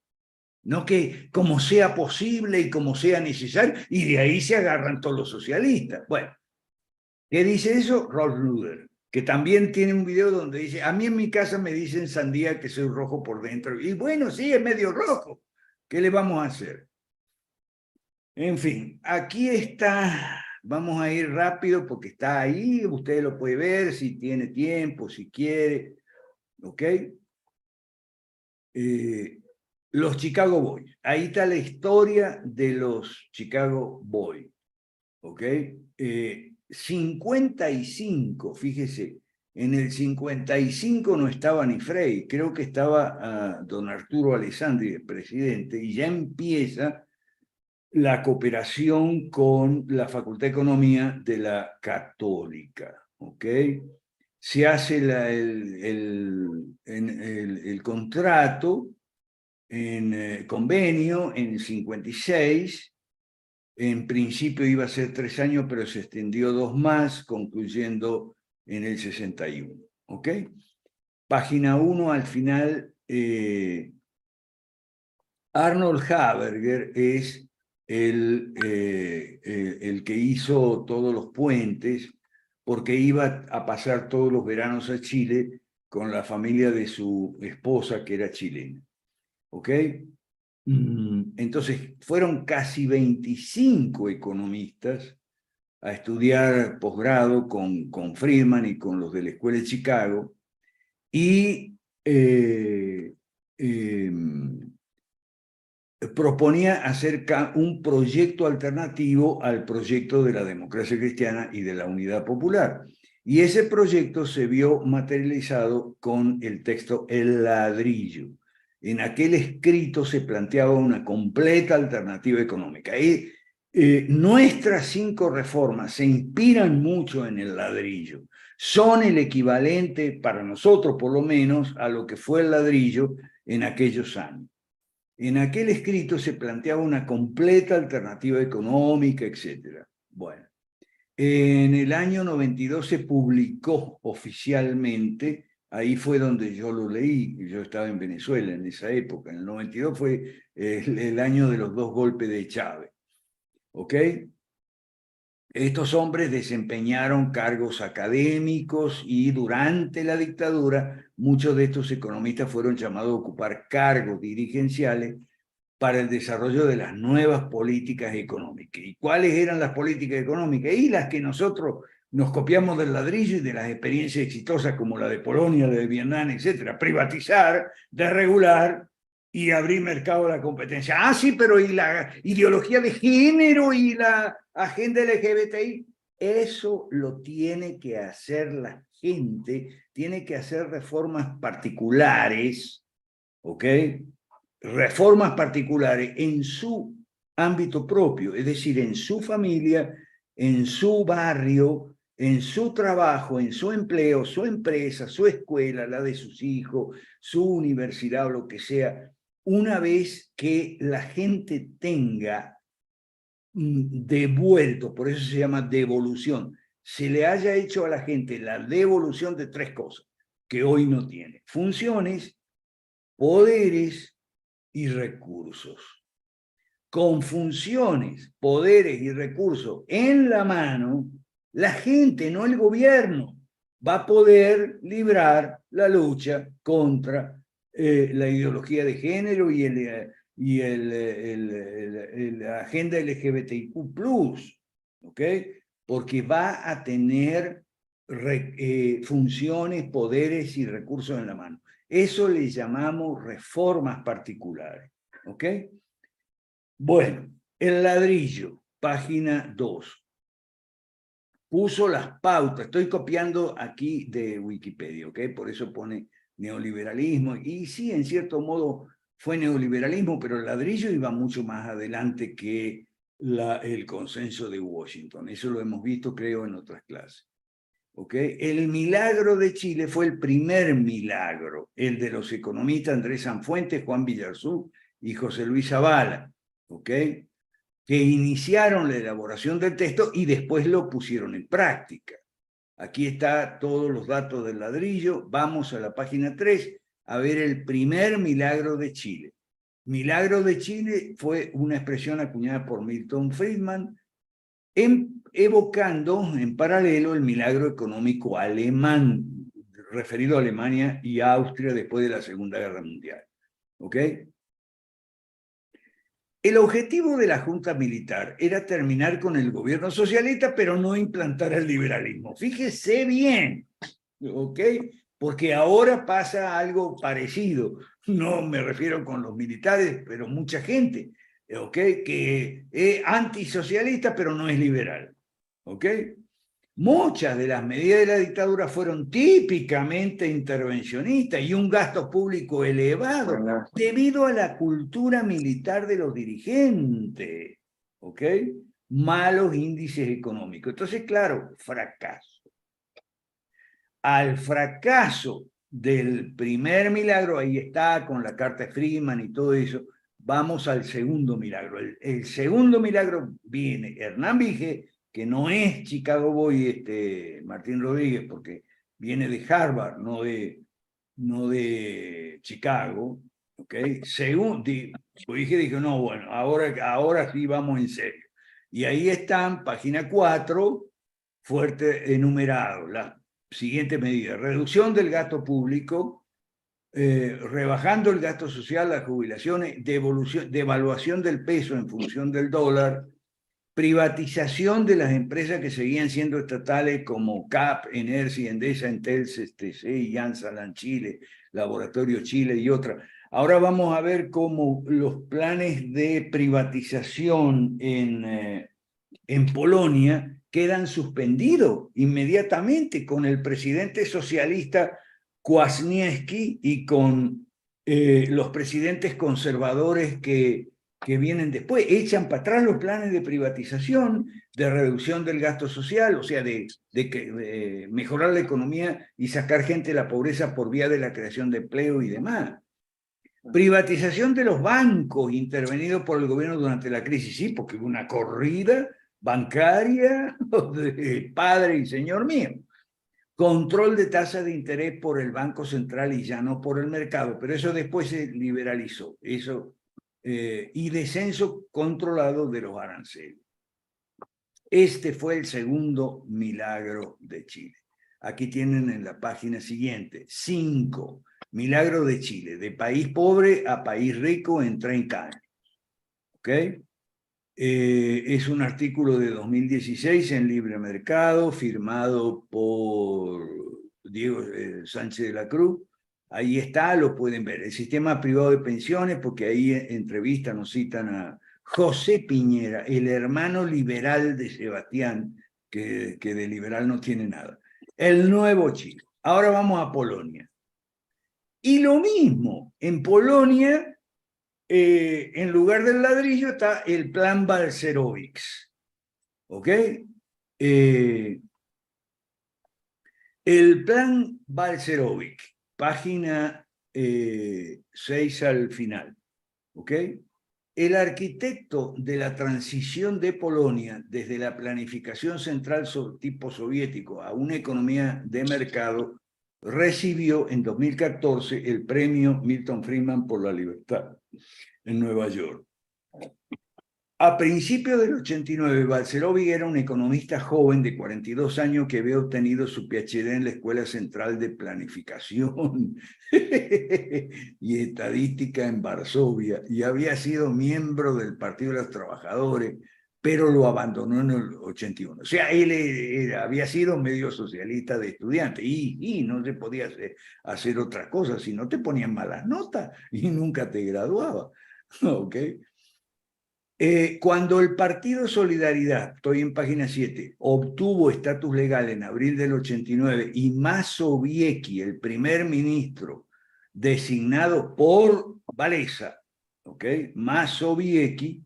A: No que como sea posible y como sea necesario, y de ahí se agarran todos los socialistas. Bueno, ¿qué dice eso? Rolf Luder, que también tiene un video donde dice, a mí en mi casa me dicen sandía que soy rojo por dentro. Y bueno, sí, es medio rojo. ¿Qué le vamos a hacer? En fin, aquí está, vamos a ir rápido porque está ahí, usted lo puede ver si tiene tiempo, si quiere, ¿ok? Los Chicago Boys, ahí está la historia de los Chicago Boys, ¿ok? 55, fíjese, en el 55 no estaba ni Frei, creo que estaba don Arturo Alessandri, el presidente, y ya empieza la cooperación con la Facultad de Economía de la Católica, ¿ok? Se hace el contrato, en convenio, en el 56, en principio iba a ser 3 años, pero se extendió 2 más, concluyendo en el 61, ¿ok? Página 1, al final, Arnold Haberger es el que hizo todos los puentes, porque iba a pasar todos los veranos a Chile con la familia de su esposa, que era chilena. ¿Ok? Entonces, fueron casi 25 economistas a estudiar posgrado con Friedman y con los de la Escuela de Chicago, y proponía hacer un proyecto alternativo al proyecto de la democracia cristiana y de la unidad popular. Y ese proyecto se vio materializado con el texto El Ladrillo. En aquel escrito se planteaba una completa alternativa económica. Y nuestras 5 reformas se inspiran mucho en El Ladrillo. Son el equivalente, para nosotros por lo menos, a lo que fue El Ladrillo en aquellos años. En aquel escrito se planteaba una completa alternativa económica, etc. Bueno, en el año 92 se publicó oficialmente, ahí fue donde yo lo leí, yo estaba en Venezuela en esa época, en el 92 fue el año de los 2 golpes de Chávez, ¿ok? Estos hombres desempeñaron cargos académicos y durante la dictadura muchos de estos economistas fueron llamados a ocupar cargos dirigenciales para el desarrollo de las nuevas políticas económicas. ¿Y cuáles eran las políticas económicas? Y las que nosotros nos copiamos del Ladrillo y de las experiencias exitosas como la de Polonia, la de Vietnam, etcétera. Privatizar, desregular y abrir mercado a la competencia. Ah, sí, pero ¿y la ideología de género y la agenda LGBTI? Eso lo tiene que hacer la gente, tiene que hacer reformas particulares, ¿ok? Reformas particulares en su ámbito propio, es decir, en su familia, en su barrio, en su trabajo, en su empleo, su empresa, su escuela, la de sus hijos, su universidad o lo que sea, una vez que la gente tenga devuelto, por eso se llama devolución, se le haya hecho a la gente la devolución de 3 cosas que hoy no tiene: funciones, poderes y recursos. Con funciones, poderes y recursos en la mano, la gente, no el gobierno, va a poder librar la lucha contra la ideología de género y la agenda LGBTIQ+, ¿ok? Porque va a tener funciones, poderes y recursos en la mano. Eso le llamamos reformas particulares, ¿ok? Bueno, el ladrillo, página 2. Puso las pautas, estoy copiando aquí de Wikipedia, ¿ok? Por eso pone neoliberalismo, y sí, en cierto modo fue neoliberalismo, pero el ladrillo iba mucho más adelante que el consenso de Washington. Eso lo hemos visto, creo, en otras clases. ¿Ok? El milagro de Chile fue el primer milagro, el de los economistas Andrés Sanfuentes, Juan Villarzú y José Luis Zavala, ¿ok? Que iniciaron la elaboración del texto y después lo pusieron en práctica. Aquí está todos los datos del ladrillo. Vamos a la página 3 a ver el primer milagro de Chile. Milagro de Chile fue una expresión acuñada por Milton Friedman, evocando en paralelo el milagro económico alemán, referido a Alemania y a Austria después de la Segunda Guerra Mundial. ¿Ok? El objetivo de la Junta Militar era terminar con el gobierno socialista, pero no implantar el liberalismo. Fíjese bien, ¿ok? Porque ahora pasa algo parecido. No me refiero con los militares, pero mucha gente, ¿ok? Que es antisocialista, pero no es liberal, ¿ok? Muchas de las medidas de la dictadura fueron típicamente intervencionistas y un gasto público elevado debido a la cultura militar de los dirigentes, ¿ok? Malos índices económicos. Entonces, claro, fracaso. Al fracaso del primer milagro, ahí está con la carta de Friedman y todo eso, vamos al segundo milagro. El segundo milagro viene Hernán Vige, que no es Chicago Boy Martín Rodríguez, porque viene de Harvard, no de Chicago, ¿ok? Según Vige dijo, no, bueno, ahora sí vamos en serio. Y ahí están, página 4, fuerte enumerado, las siguientes medidas: reducción del gasto público, rebajando el gasto social, las jubilaciones, devaluación del peso en función del dólar, privatización de las empresas que seguían siendo estatales como CAP, Energy, Endesa, Entel, CTC, Janssen, Chile, Laboratorio Chile y otras. Ahora vamos a ver cómo los planes de privatización en Polonia quedan suspendidos inmediatamente con el presidente socialista Kwasniewski y con los presidentes conservadores que vienen después. Echan para atrás los planes de privatización, de reducción del gasto social, o sea, de mejorar la economía y sacar gente de la pobreza por vía de la creación de empleo y demás. Privatización de los bancos intervenidos por el gobierno durante la crisis, sí, porque hubo una corrida bancaria de padre y señor mío. Control de tasa de interés por el Banco Central y ya no por el mercado, pero eso después se liberalizó, eso, y descenso controlado de los aranceles. Este fue el segundo milagro de Chile. Aquí tienen en la página siguiente, 5, milagro de Chile, de país pobre a país rico en 30 años. ¿Ok? Es un artículo de 2016 en Libre Mercado, firmado por Diego Sánchez de la Cruz. Ahí está, lo pueden ver. El sistema privado de pensiones, porque ahí en entrevista nos citan a José Piñera, el hermano liberal de Sebastián que de liberal no tiene nada. El nuevo Chile. Ahora vamos a Polonia. Y lo mismo, en Polonia, en lugar del ladrillo está el plan Balcerowicz. ¿Ok? El plan Balcerowicz, página 6 al final. ¿Ok? El arquitecto de la transición de Polonia desde la planificación central tipo soviético a una economía de mercado recibió en 2014 el premio Milton Friedman por la libertad en Nueva York. A principios del 89, Balcerowicz era un economista joven de 42 años que había obtenido su PhD en la Escuela Central de Planificación y Estadística en Varsovia y había sido miembro del Partido de los Trabajadores, pero lo abandonó en el 81. O sea, él había sido medio socialista de estudiante y no se podía hacer otra cosa, si no te ponían malas notas y nunca te graduaba. ¿Ok? Cuando el Partido Solidaridad, estoy en página 7, obtuvo estatus legal en abril del 89 y Mazowiecki, el primer ministro designado por Walesa, ¿ok? Mazowiecki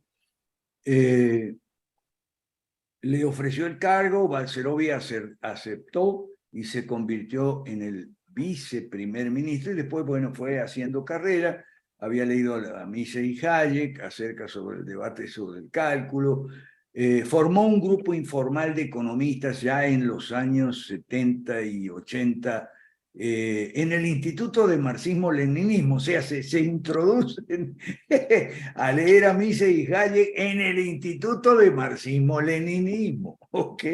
A: le ofreció el cargo, Balcerowicz aceptó y se convirtió en el viceprimer ministro y después, bueno, fue haciendo carrera. Había leído a Mises y Hayek acerca sobre el debate sobre el cálculo. Formó un grupo informal de economistas ya en los años 70 y 80 en el Instituto de Marxismo-Leninismo, o sea, se introducen a leer a Mises y Hayek en el Instituto de Marxismo-Leninismo, ¿ok?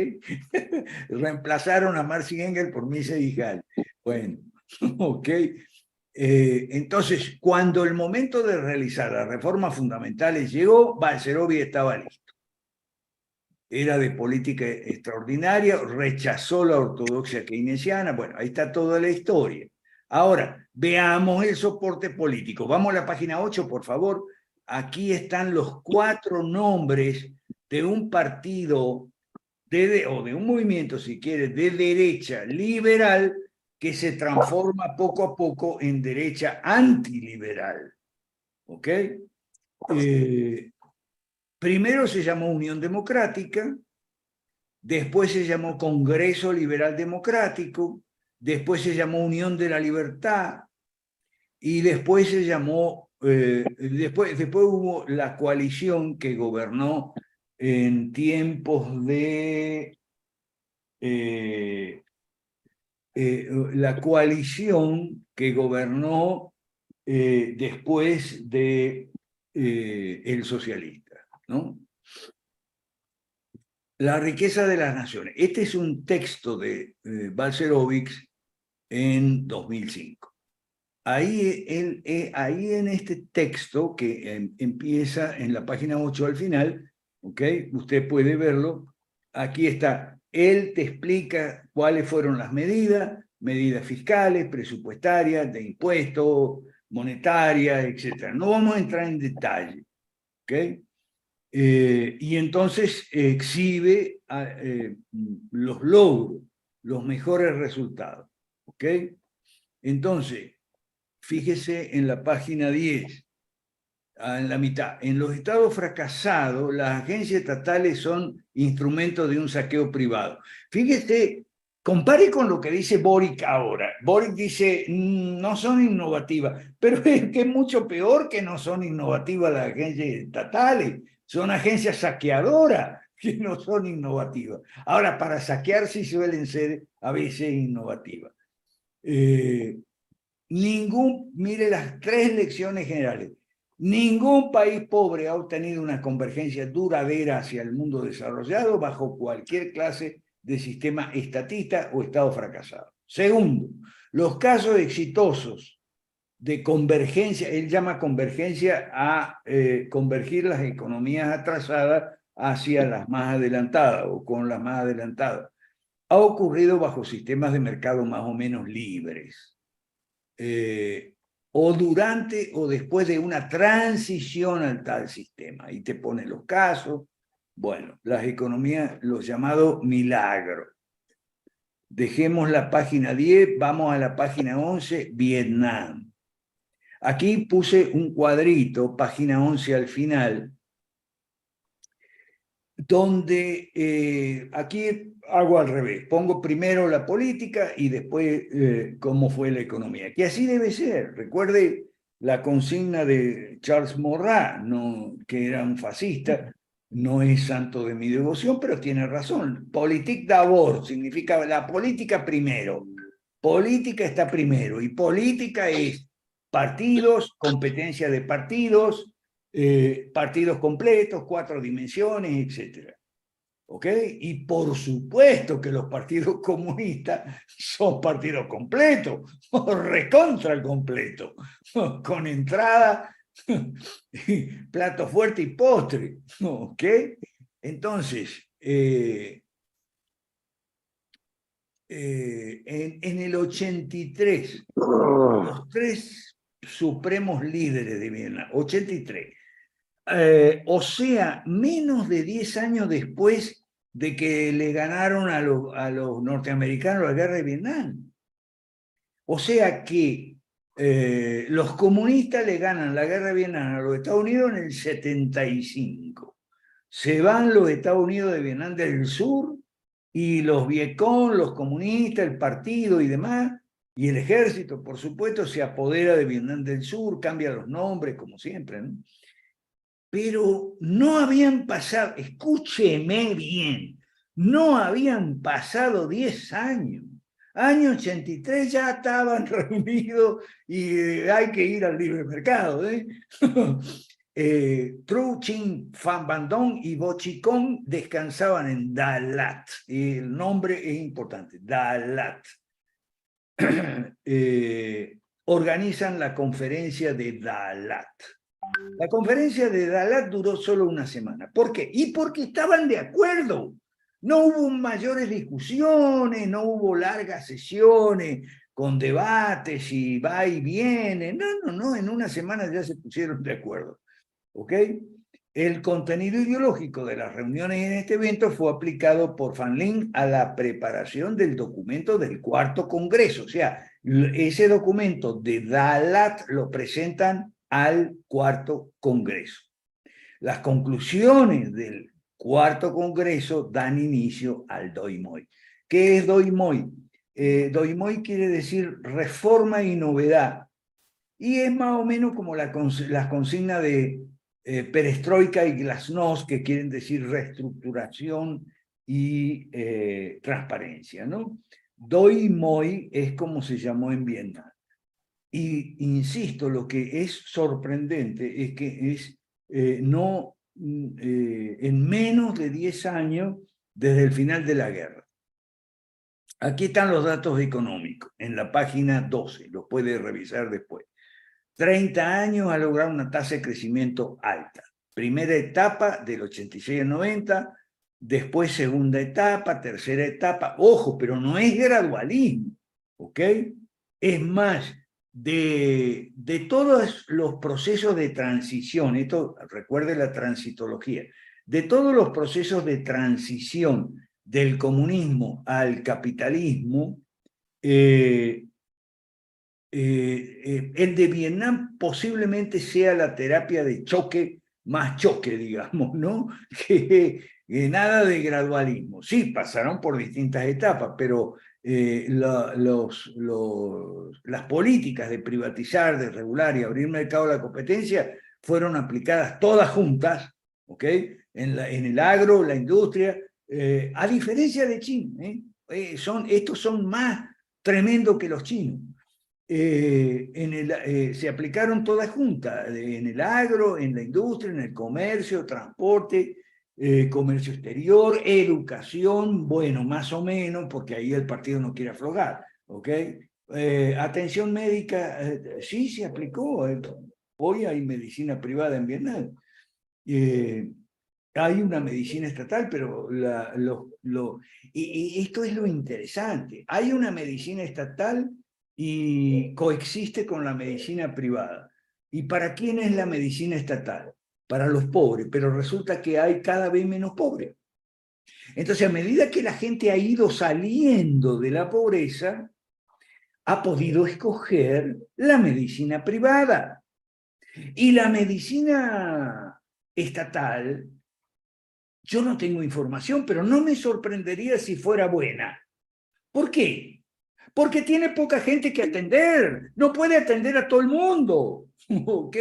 A: Reemplazaron a Marx y Engels por Mises y Hayek. Bueno, ¿ok? Entonces, cuando el momento de realizar las reformas fundamentales llegó, Balcerowicz estaba listo. Era de política extraordinaria, rechazó la ortodoxia keynesiana. Bueno, ahí está toda la historia. Ahora, veamos el soporte político. Vamos a la página 8, por favor. Aquí están los 4 nombres de un partido o de un movimiento, si quieres, de derecha liberal que se transforma poco a poco en derecha antiliberal. ¿Ok? Primero se llamó Unión Democrática, después se llamó Congreso Liberal Democrático, después se llamó Unión de la Libertad, y después se llamó, después hubo la coalición que gobernó en tiempos de la coalición que gobernó después de el socialista, ¿no? La riqueza de las naciones. Este es un texto de Balcerowicz en 2005. Ahí en este texto que empieza en la página 8 al final, ¿ok? Usted puede verlo. Aquí está. Él te explica cuáles fueron las medidas fiscales, presupuestarias, de impuestos, monetarias, etc. No vamos a entrar en detalle, ¿ok? Y entonces exhibe los logros, los mejores resultados, ¿ok? Entonces, fíjese en la página 10, en la mitad. En los estados fracasados, las agencias estatales son instrumentos de un saqueo privado. Fíjese, compare con lo que dice Boric ahora. Boric dice, no son innovativas, pero es que es mucho peor que no son innovativas las agencias estatales. Son agencias saqueadoras que no son innovativas. Ahora, para saquear sí suelen ser a veces innovativas. Mire las 3 lecciones generales. Ningún país pobre ha obtenido una convergencia duradera hacia el mundo desarrollado bajo cualquier clase de sistema estatista o Estado fracasado. Segundo, los casos exitosos de convergencia, él llama convergencia a convergir las economías atrasadas hacia las más adelantadas o con las más adelantadas, ha ocurrido bajo sistemas de mercado más o menos libres. O durante o después de una transición al tal sistema. Y te pone los casos, Bueno, las economías, los llamados milagros. Dejemos la página 10, vamos a la página 11, Vietnam. Aquí puse un cuadrito, página 11 al final, donde aquí hago al revés. Pongo primero la política y después cómo fue la economía. Que así debe ser. Recuerde la consigna de Charles Maurras, no, que era un fascista. No es santo de mi devoción, pero tiene razón. Politique d'abord significa la política primero. Política está primero y política es partidos, competencia de partidos, partidos completos, 4 dimensiones, etc. ¿Ok? Y por supuesto que los partidos comunistas son partidos completos, recontra completo, con entrada, plato fuerte y postre. ¿Ok? Entonces, en el 83, los 3 supremos líderes de Vietnam, 83, o sea, menos de 10 años después de que le ganaron a los norteamericanos la guerra de Vietnam. O sea que los comunistas le ganan la guerra de Vietnam a los Estados Unidos en el 75. Se van los Estados Unidos de Vietnam del Sur y los Vietcong, los comunistas, el partido y demás, y el ejército, por supuesto, se apodera de Vietnam del Sur, cambia los nombres, como siempre, ¿no? Pero no habían pasado, escúcheme bien, no habían pasado 10 años. Año 83 ya estaban reunidos y hay que ir al libre mercado. Tru Chin Phan Van Dong y Bo Chi Công descansaban en Dalat. El nombre es importante, Dalat. Organizan la conferencia de Dalat. La conferencia de Dalat duró solo una semana. ¿Por qué? Y porque estaban de acuerdo. No hubo mayores discusiones, no hubo largas sesiones con debates y va y viene. No, en una semana ya se pusieron de acuerdo. ¿Ok? El contenido ideológico de las reuniones en este evento fue aplicado por Van Lin a la preparación del documento del cuarto congreso. O sea, ese documento de Dalat lo presentan al cuarto congreso. Las conclusiones del cuarto congreso dan inicio al Doi Moi. ¿Qué es Doi Moi? Doi Moi quiere decir reforma y novedad. Y es más o menos como las consignas de perestroika y glasnost, que quieren decir reestructuración y transparencia, ¿no? Doi Moi es como se llamó en Vietnam. Y insisto, lo que es sorprendente es que es en menos de 10 años desde el final de la guerra. Aquí están los datos económicos, en la página 12, los puede revisar después. 30 años ha logrado una tasa de crecimiento alta. Primera etapa del 86 al 90, después segunda etapa, tercera etapa. Ojo, pero no es gradualismo, ¿ok? Es más, de todos los procesos de transición, esto recuerde la transitología, de todos los procesos de transición del comunismo al capitalismo, el de Vietnam posiblemente sea la terapia de choque, más choque, digamos, ¿no? Que nada de gradualismo. Sí, pasaron por distintas etapas, pero las políticas de privatizar, de regular y abrir mercado a la competencia fueron aplicadas todas juntas, ¿ok? En el agro, la industria, a diferencia de China, estos son más tremendos que los chinos. Se aplicaron todas juntas, en el agro, en la industria, en el comercio, transporte, comercio exterior, educación, bueno, más o menos, porque ahí el partido no quiere aflojar, ¿ok? Atención médica, sí se aplicó, hoy hay medicina privada en Vietnam. Hay una medicina estatal, pero y esto es lo interesante, hay una medicina estatal y coexiste con la medicina privada. ¿Y para quién es la medicina estatal? para los pobres, pero resulta que hay cada vez menos pobres. Entonces, a medida que la gente ha ido saliendo de la pobreza, ha podido escoger la medicina privada. Y la medicina estatal, yo no tengo información, pero no me sorprendería si fuera buena. ¿Por qué? Porque tiene poca gente que atender. No puede atender a todo el mundo. ¿Ok?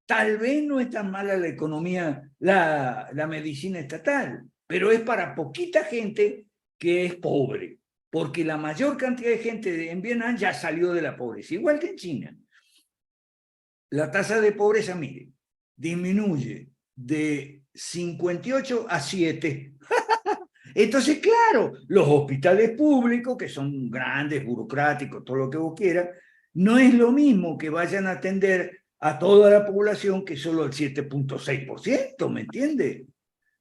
A: Tal vez no es tan mala la economía, la medicina estatal, pero es para poquita gente que es pobre, porque la mayor cantidad de gente en Vietnam ya salió de la pobreza, igual que en China. La tasa de pobreza, mire, disminuye de 58 a 7. Entonces, claro, los hospitales públicos, que son grandes, burocráticos, todo lo que vos quieras, no es lo mismo que vayan a atender a toda la población que solo el 7,6%, ¿me entiende?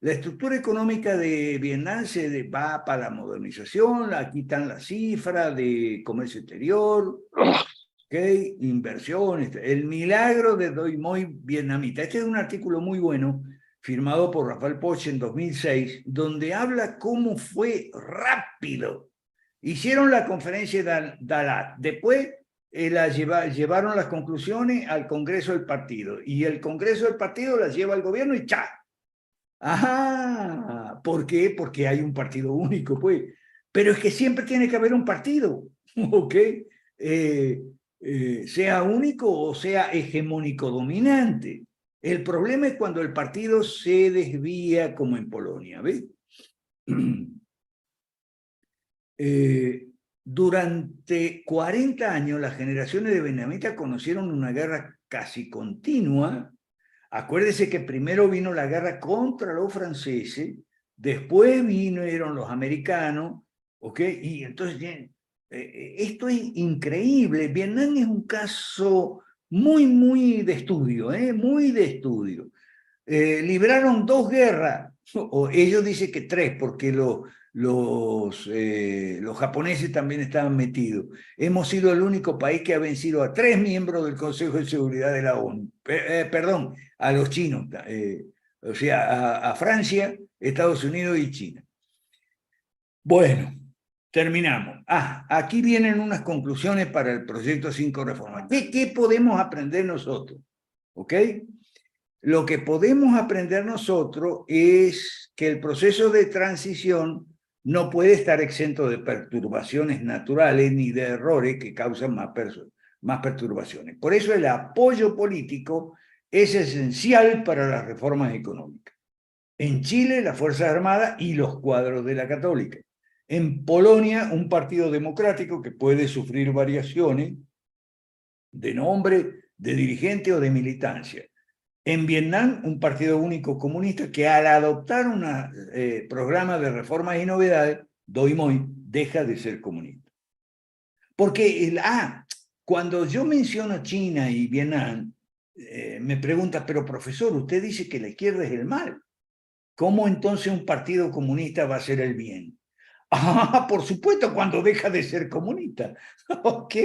A: La estructura económica de Vietnam se va para la modernización, aquí están las cifras de comercio exterior, ¿okay? Inversiones, el milagro de Doi Moi vietnamita. Este es un artículo muy bueno, firmado por Rafael Poch en 2006, donde habla cómo fue rápido. Hicieron la conferencia de Dalat, después llevaron las conclusiones al Congreso del Partido, y el Congreso del Partido las lleva al gobierno y ¡cha! Ah, ¿por qué? Porque hay un partido único, pues. Pero es que siempre tiene que haber un partido, ¿ok? Sea único o sea hegemónico dominante. El problema es cuando el partido se desvía, como en Polonia, ¿ves? Durante 40 años, las generaciones de vietnamitas conocieron una guerra casi continua. Acuérdese que primero vino la guerra contra los franceses, después vinieron los americanos, ¿ok? Y entonces, esto es increíble. Vietnam es un caso muy de estudio, muy de estudio. Libraron 2 guerras, o ellos dicen que 3, porque los japoneses también estaban metidos. Hemos sido el único país que ha vencido a 3 miembros del Consejo de Seguridad de la ONU. Perdón, a los chinos, o sea, a Francia, Estados Unidos y China. Bueno, terminamos. Aquí vienen unas conclusiones para el proyecto 5 Reforma. ¿Qué podemos aprender nosotros? ¿Ok? Lo que podemos aprender nosotros es que el proceso de transición no puede estar exento de perturbaciones naturales ni de errores que causan más perturbaciones. Por eso el apoyo político es esencial para las reformas económicas. En Chile, las Fuerzas Armadas y los cuadros de la Católica. En Polonia, un partido democrático que puede sufrir variaciones de nombre, de dirigente o de militancia. En Vietnam, un partido único comunista que al adoptar un programa de reformas y novedades, Doi Moi deja de ser comunista. Porque cuando yo menciono China y Vietnam, me pregunta, pero profesor, usted dice que la izquierda es el mal. ¿Cómo entonces un partido comunista va a ser el bien? Por supuesto, cuando deja de ser comunista. ¿Ok?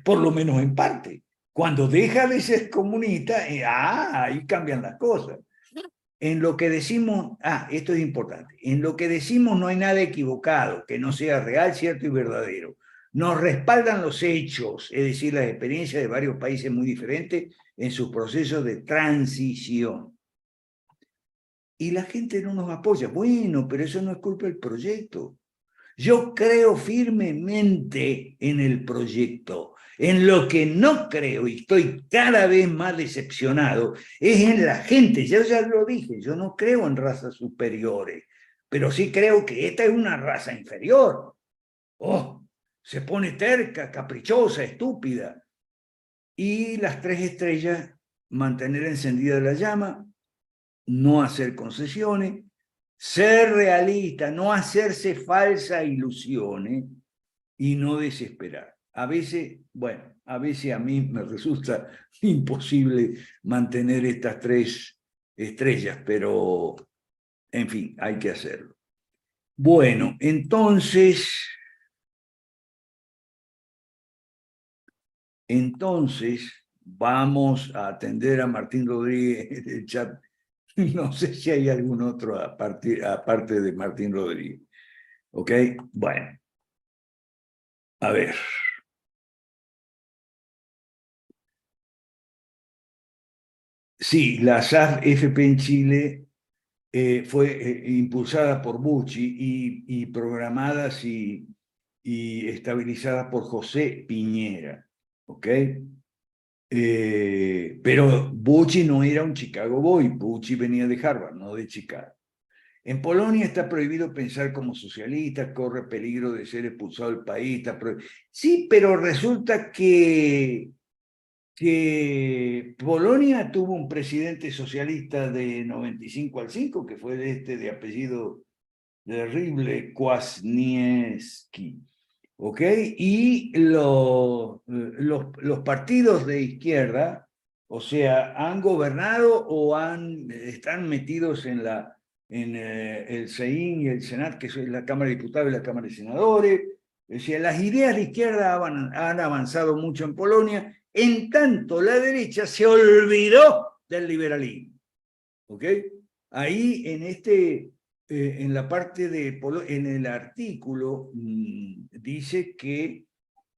A: Por lo menos en parte. Cuando deja de ser comunista, ahí cambian las cosas. En lo que decimos, esto es importante, en lo que decimos no hay nada equivocado, que no sea real, cierto y verdadero. Nos respaldan los hechos, es decir, las experiencias de varios países muy diferentes en sus procesos de transición. Y la gente no nos apoya. Bueno, pero eso no es culpa del proyecto. Yo creo firmemente en el proyecto. En lo que no creo, y estoy cada vez más decepcionado, es en la gente. Yo ya lo dije, yo no creo en razas superiores, pero sí creo que esta es una raza inferior. Se pone terca, caprichosa, estúpida. Y las 3 estrellas, mantener encendida la llama, no hacer concesiones, ser realista, no hacerse falsas ilusiones y no desesperar. A veces, a veces a mí me resulta imposible mantener estas 3 estrellas, pero en fin, hay que hacerlo. Bueno, entonces vamos a atender a Martín Rodríguez del chat No sé si hay algún otro aparte de Martín Rodríguez. ¿Ok? Bueno. A ver. Sí, la SAF-FP en Chile fue impulsada por Bucci y programadas y estabilizadas por José Piñera. ¿Ok? Pero Bucci no era un Chicago Boy, Bucci venía de Harvard, no de Chicago. En Polonia está prohibido pensar como socialista, corre peligro de ser expulsado del país. Sí, pero resulta que Polonia tuvo un presidente socialista de 95 al 5, que fue de apellido terrible, Kwasniewski. ¿Ok? Y los partidos de izquierda, o sea, han gobernado o están metidos en el Sejm y el Senat, que es la Cámara de Diputados y la Cámara de Senadores. O sea, las ideas de izquierda han avanzado mucho en Polonia, en tanto la derecha se olvidó del liberalismo. ¿Ok? Ahí en la parte en el artículo dice que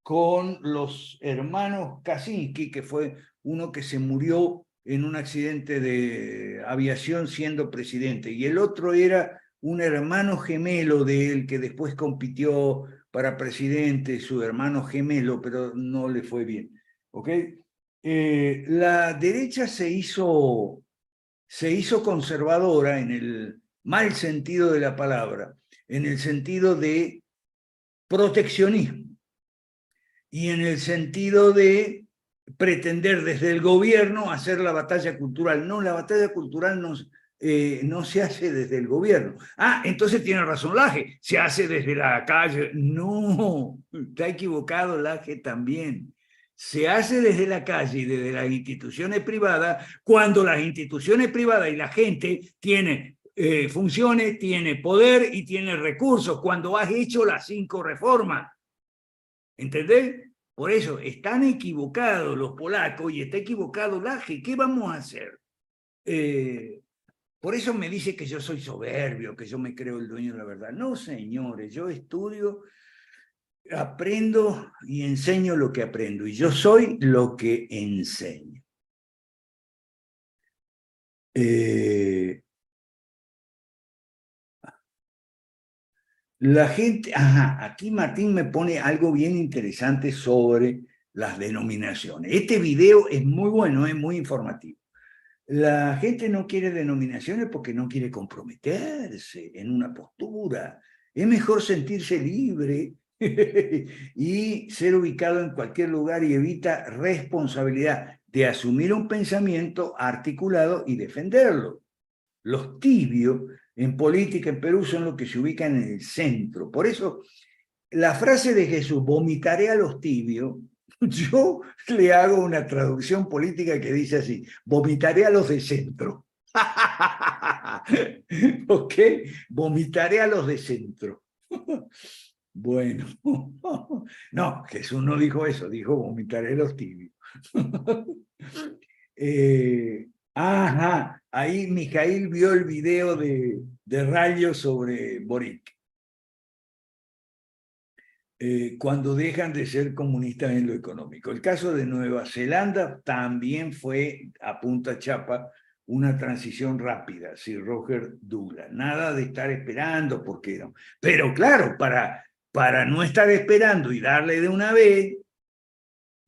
A: con los hermanos Kaczynski, que fue uno que se murió en un accidente de aviación siendo presidente, y el otro era un hermano gemelo de él que después compitió para presidente, su hermano gemelo, pero no le fue bien. ¿Ok? La derecha se hizo conservadora en el mal sentido de la palabra, en el sentido de proteccionismo y en el sentido de pretender desde el gobierno hacer la batalla cultural. No, la batalla cultural no se hace desde el gobierno. Ah, entonces tiene razón Laje, se hace desde la calle. No, está equivocado Laje también. Se hace desde la calle y desde las instituciones privadas, cuando las instituciones privadas y la gente tiene funciones, tiene poder y tiene recursos, cuando has hecho las 5 reformas. ¿Entendés? Por eso están equivocados los polacos y está equivocado Laje. ¿Qué vamos a hacer? Por eso me dice que yo soy soberbio, que yo me creo el dueño de la verdad. No, señores, yo estudio, aprendo y enseño lo que aprendo. Y yo soy lo que enseño. La gente, aquí Martín me pone algo bien interesante sobre las denominaciones. Este video es muy bueno, es muy informativo. La gente no quiere denominaciones porque no quiere comprometerse en una postura. Es mejor sentirse libre y ser ubicado en cualquier lugar y evita responsabilidad de asumir un pensamiento articulado y defenderlo. Los tibios en política en Perú son los que se ubican en el centro. Por eso, la frase de Jesús, vomitaré a los tibios, yo le hago una traducción política que dice así, vomitaré a los de centro. ¿Ok? Vomitaré a los de centro. Bueno, no, Jesús no dijo eso, dijo vomitaré a los tibios. Ahí Mijail vio el video de Rayo sobre Boric. Cuando dejan de ser comunistas en lo económico. El caso de Nueva Zelanda también fue a punta chapa una transición rápida, Sir Roger Douglas. Nada de estar esperando, porque no. Pero claro, para no estar esperando y darle de una vez,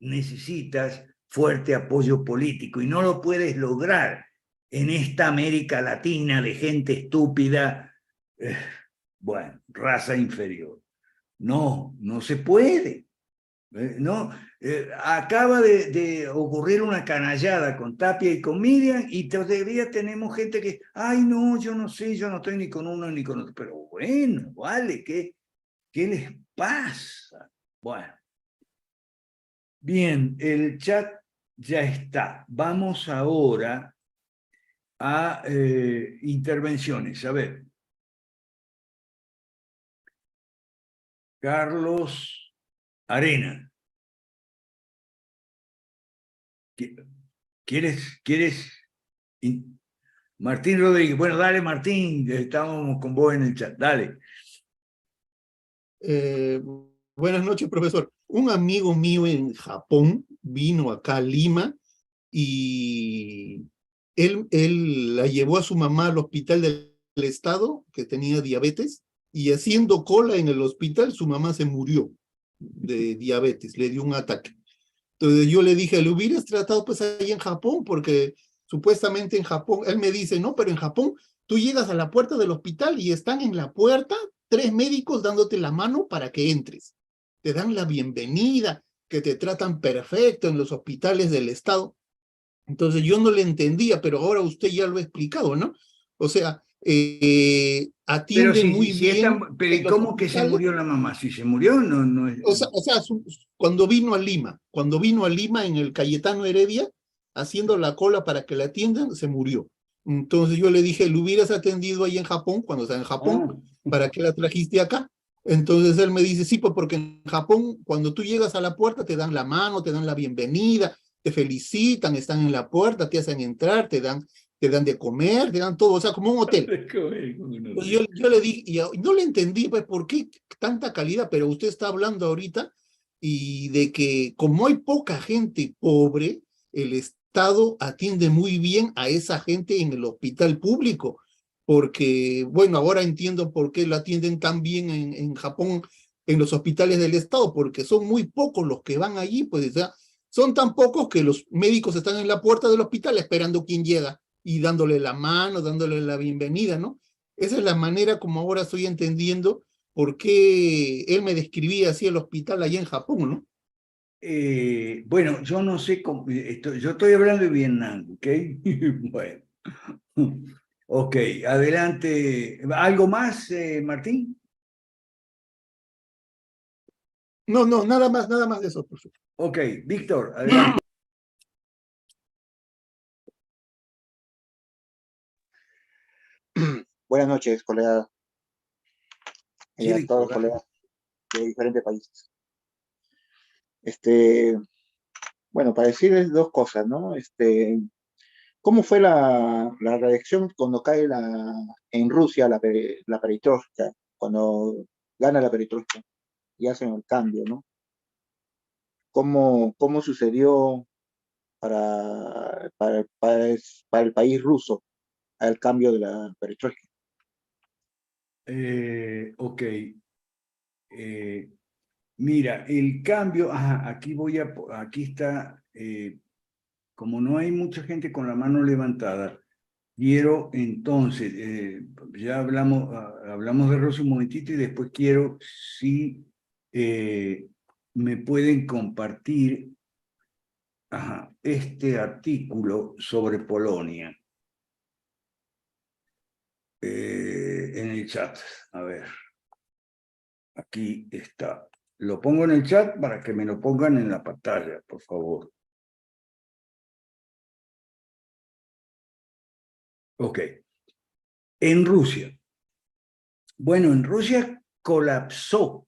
A: necesitas fuerte apoyo político y no lo puedes lograr en esta América Latina de gente estúpida, bueno, raza inferior. No, no se puede. No, acaba de ocurrir una canallada con Tapia y con Miriam y todavía tenemos gente que, ay no, yo no sé, yo no estoy ni con uno ni con otro. Pero bueno, vale, ¿qué les pasa? Bueno. Bien, el chat ya está. Vamos ahora a intervenciones. A ver. Carlos Arena. ¿Quieres? Martín Rodríguez. Bueno, dale, Martín, estamos con vos en el chat. Dale.
D: Eh, Buenas noches, profesor. Un amigo mío en Japón vino acá a Lima y él la llevó a su mamá al hospital del estado, que tenía diabetes, y haciendo cola en el hospital, su mamá se murió de diabetes, le dio un ataque. Entonces yo le dije, ¿le hubieras tratado pues ahí en Japón? Porque supuestamente en Japón, él me dice, no, pero en Japón tú llegas a la puerta del hospital y están en la puerta 3 médicos dándote la mano para que entres. Te dan la bienvenida, que te tratan perfecto en los hospitales del estado. Entonces yo no le entendía, pero ahora usted ya lo ha explicado, ¿no? O sea,
A: Pero
D: atienden
A: si,
D: muy
A: si esta,
D: bien
A: pero
D: en
A: ¿y
D: los
A: cómo que se
D: hospitales.
A: murió la mamá? Si se murió, no es.
D: Cuando vino a Lima en el Cayetano Heredia, haciendo la cola para que la atiendan, se murió. Entonces yo le dije, ¿lo hubieras atendido ahí en Japón, cuando está en Japón?
A: Ah,
D: ¿Para qué la trajiste acá? Entonces él me dice, sí, pues porque en Japón, cuando tú llegas a la puerta, te dan la mano, te dan la bienvenida, te felicitan, están en la puerta, te hacen entrar, te dan de comer, te dan todo, o sea, como un hotel. Pues yo le dije, y no le entendí, pues, ¿por qué tanta calidad? Pero usted está hablando ahorita y de que como hay poca gente pobre, el Estado atiende muy bien a esa gente en el hospital público, porque, bueno, ahora entiendo por qué lo atienden tan bien en Japón, en los hospitales del Estado, porque son muy pocos los que van allí, pues, o sea, son tan pocos que los médicos están en la puerta del hospital esperando quién llega y dándole la mano, dándole la bienvenida, ¿no? Esa es la manera como ahora estoy entendiendo por qué él me describía así el hospital allá en Japón, ¿no?
A: bueno, yo no sé cómo, yo estoy hablando de Vietnam, ¿ok? Bueno, ok, adelante. ¿Algo más, Martín?
D: No, no, nada más de eso, por favor.
A: Ok, Víctor, adelante.
E: Buenas noches, colegas,
A: Sí,
E: y a todos
A: Víctor,
E: los
A: dale.
E: colegas de diferentes países. Este, bueno, para decirles dos cosas, ¿no? ¿Cómo fue la reacción cuando cae en Rusia la perestroika, cuando gana la perestroika y hacen el cambio, ¿no? ¿Cómo sucedió para el país ruso al cambio de la perestroika?
A: Ok, mira, el cambio, ajá, aquí está, como no hay mucha gente con la mano levantada, quiero entonces, ya hablamos de Rosa un momentito y después quiero si me pueden compartir este artículo sobre Polonia en el chat. A ver, aquí está. Lo pongo en el chat para que me lo pongan en la pantalla, por favor. Ok. En Rusia. Bueno, en Rusia colapsó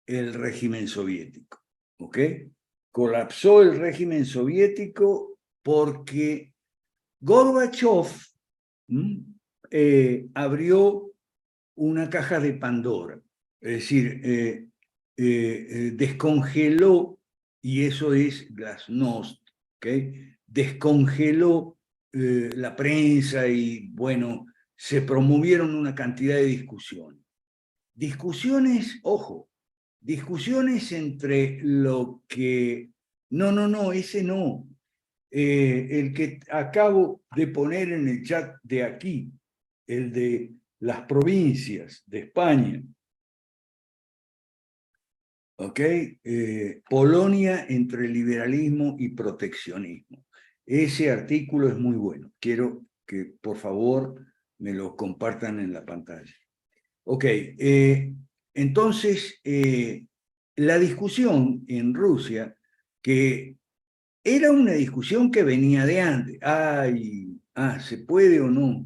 A: el régimen soviético, ¿ok? Colapsó el régimen soviético porque Gorbachev abrió una caja de Pandora, es decir, descongeló, y eso es glasnost, ¿ok? Descongeló la prensa y, bueno, se promovieron una cantidad de discusiones. Discusiones, ojo, discusiones entre lo que... No, ese no. El que acabo de poner en el chat de aquí, el de las provincias de España, ¿ok? Polonia entre liberalismo y proteccionismo. Ese artículo es muy bueno. Quiero que por favor me lo compartan en la pantalla. Ok, entonces la discusión en Rusia, que era una discusión que venía de antes. Ay, ¿se puede o no?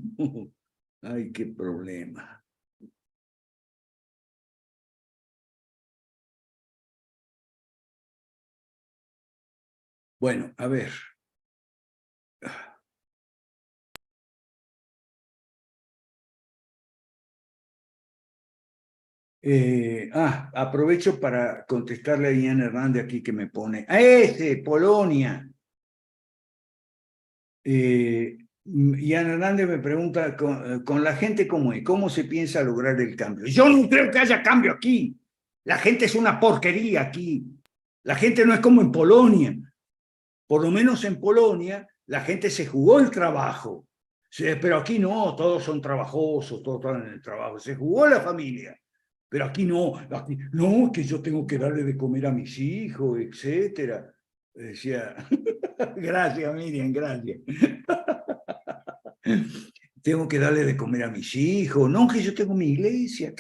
A: Ay, qué problema. Bueno, a ver. Aprovecho para contestarle a Ian Hernández aquí que me pone, Polonia. Ian Hernández me pregunta, con la gente cómo es, ¿cómo se piensa lograr el cambio? Yo no creo que haya cambio aquí. La gente es una porquería aquí. La gente no es como en Polonia. Por lo menos en Polonia la gente se jugó el trabajo. Pero aquí no, todos son trabajosos, todos están en el trabajo. Se jugó la familia. Pero aquí no, que yo tengo que darle de comer a mis hijos, etcétera. Decía, gracias Miriam, gracias. Tengo que darle de comer a mis hijos. No, que yo tengo mi iglesia,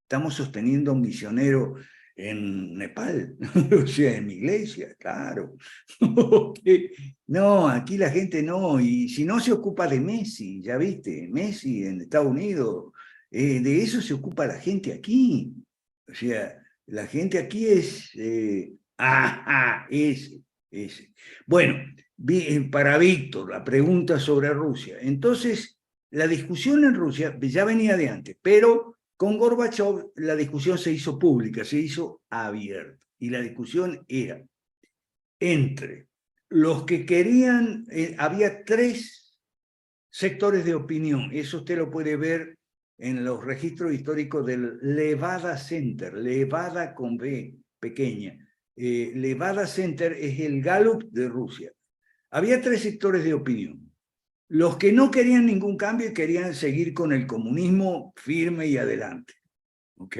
A: estamos sosteniendo a un misionero en Nepal, o sea, en mi iglesia, claro. No, aquí la gente no, y si no se ocupa de Messi, ya viste, Messi en Estados Unidos, de eso se ocupa la gente aquí. O sea, la gente aquí es, ese. Bueno, para Víctor, la pregunta sobre Rusia. Entonces, la discusión en Rusia ya venía de antes, pero con Gorbachov la discusión se hizo pública, se hizo abierta. Y la discusión era entre los que querían, había 3 sectores de opinión, eso usted lo puede ver en los registros históricos del Levada Center, Levada con B pequeña. Levada Center es el Gallup de Rusia. Había 3 sectores de opinión. Los que no querían ningún cambio y querían seguir con el comunismo firme y adelante. ¿Ok?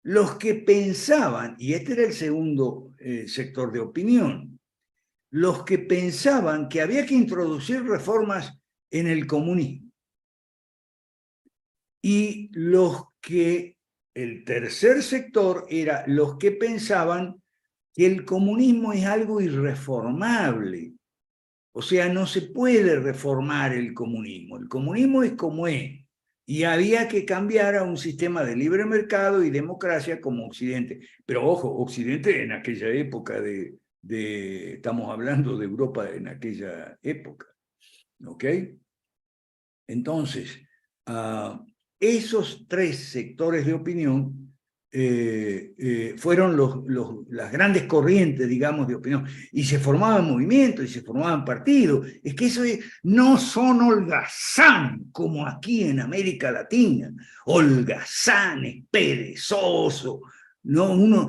A: Los que pensaban, y este era el segundo sector de opinión, los que pensaban que había que introducir reformas en el comunismo. Y el tercer sector era los que pensaban que el comunismo es algo irreformable. O sea, no se puede reformar el comunismo es como es, y había que cambiar a un sistema de libre mercado y democracia como Occidente. Pero ojo, Occidente en aquella época estamos hablando de Europa en aquella época, ¿ok? Entonces, esos 3 sectores de opinión fueron las grandes corrientes, digamos, de opinión, y se formaban movimientos y se formaban partidos. Es que eso no son holgazanes como aquí en América Latina, holgazanes, perezosos. No,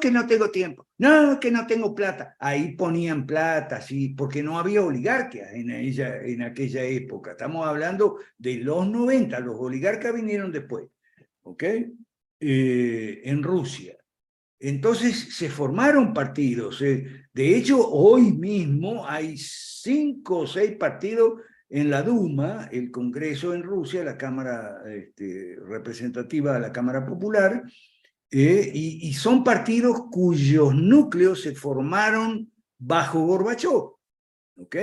A: que no tengo tiempo, no, que no tengo plata. Ahí ponían plata, sí, porque no había oligarquía en aquella época. Estamos hablando de los 90, los oligarcas vinieron después, ¿ok? En Rusia. Entonces se formaron partidos. De hecho, hoy mismo hay 5 o 6 partidos en la Duma, el Congreso en Rusia, la Cámara representativa, la Cámara Popular, y son partidos cuyos núcleos se formaron bajo Gorbachov, ¿ok?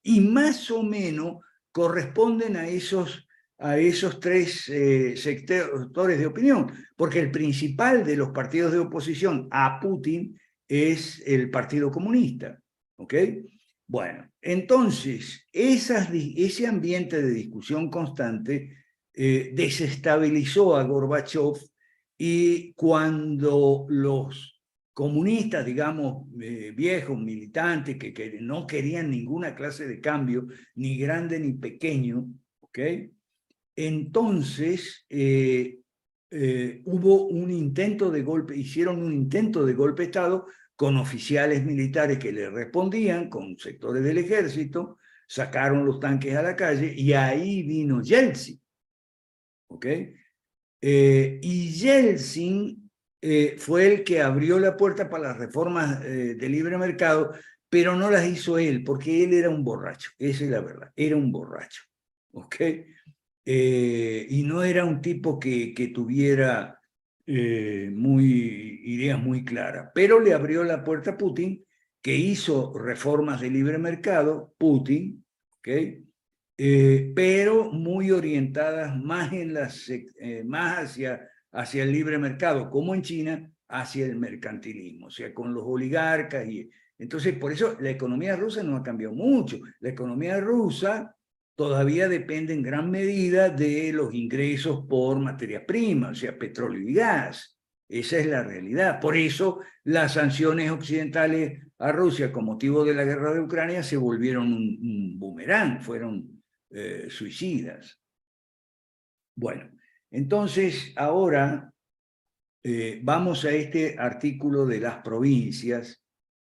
A: Y más o menos corresponden a esos 3 sectores de opinión, porque el principal de los partidos de oposición a Putin es el Partido Comunista, ¿ok? Bueno, entonces, ese ambiente de discusión constante desestabilizó a Gorbachov, y cuando los comunistas, digamos, viejos, militantes, que no querían ninguna clase de cambio, ni grande ni pequeño, ¿ok? Entonces hubo un intento de golpe, hicieron un intento de golpe de Estado con oficiales militares que le respondían, con sectores del ejército, sacaron los tanques a la calle, y ahí vino Yeltsin, ¿ok? Y Yeltsin fue el que abrió la puerta para las reformas de libre mercado, pero no las hizo él, porque él era un borracho, esa es la verdad, era un borracho, ¿ok? Y no era un tipo que tuviera ideas muy claras, pero le abrió la puerta a Putin, que hizo reformas de libre mercado, Putin, ¿ok? Pero muy orientadas más, más hacia el libre mercado, como en China, hacia el mercantilismo, o sea, con los oligarcas. Entonces, por eso la economía rusa no ha cambiado mucho. La economía rusa todavía depende en gran medida de los ingresos por materia prima, o sea, petróleo y gas. Esa es la realidad. Por eso las sanciones occidentales a Rusia con motivo de la guerra de Ucrania se volvieron un boomerang, fueron suicidas. Bueno, entonces ahora vamos a este artículo de las provincias,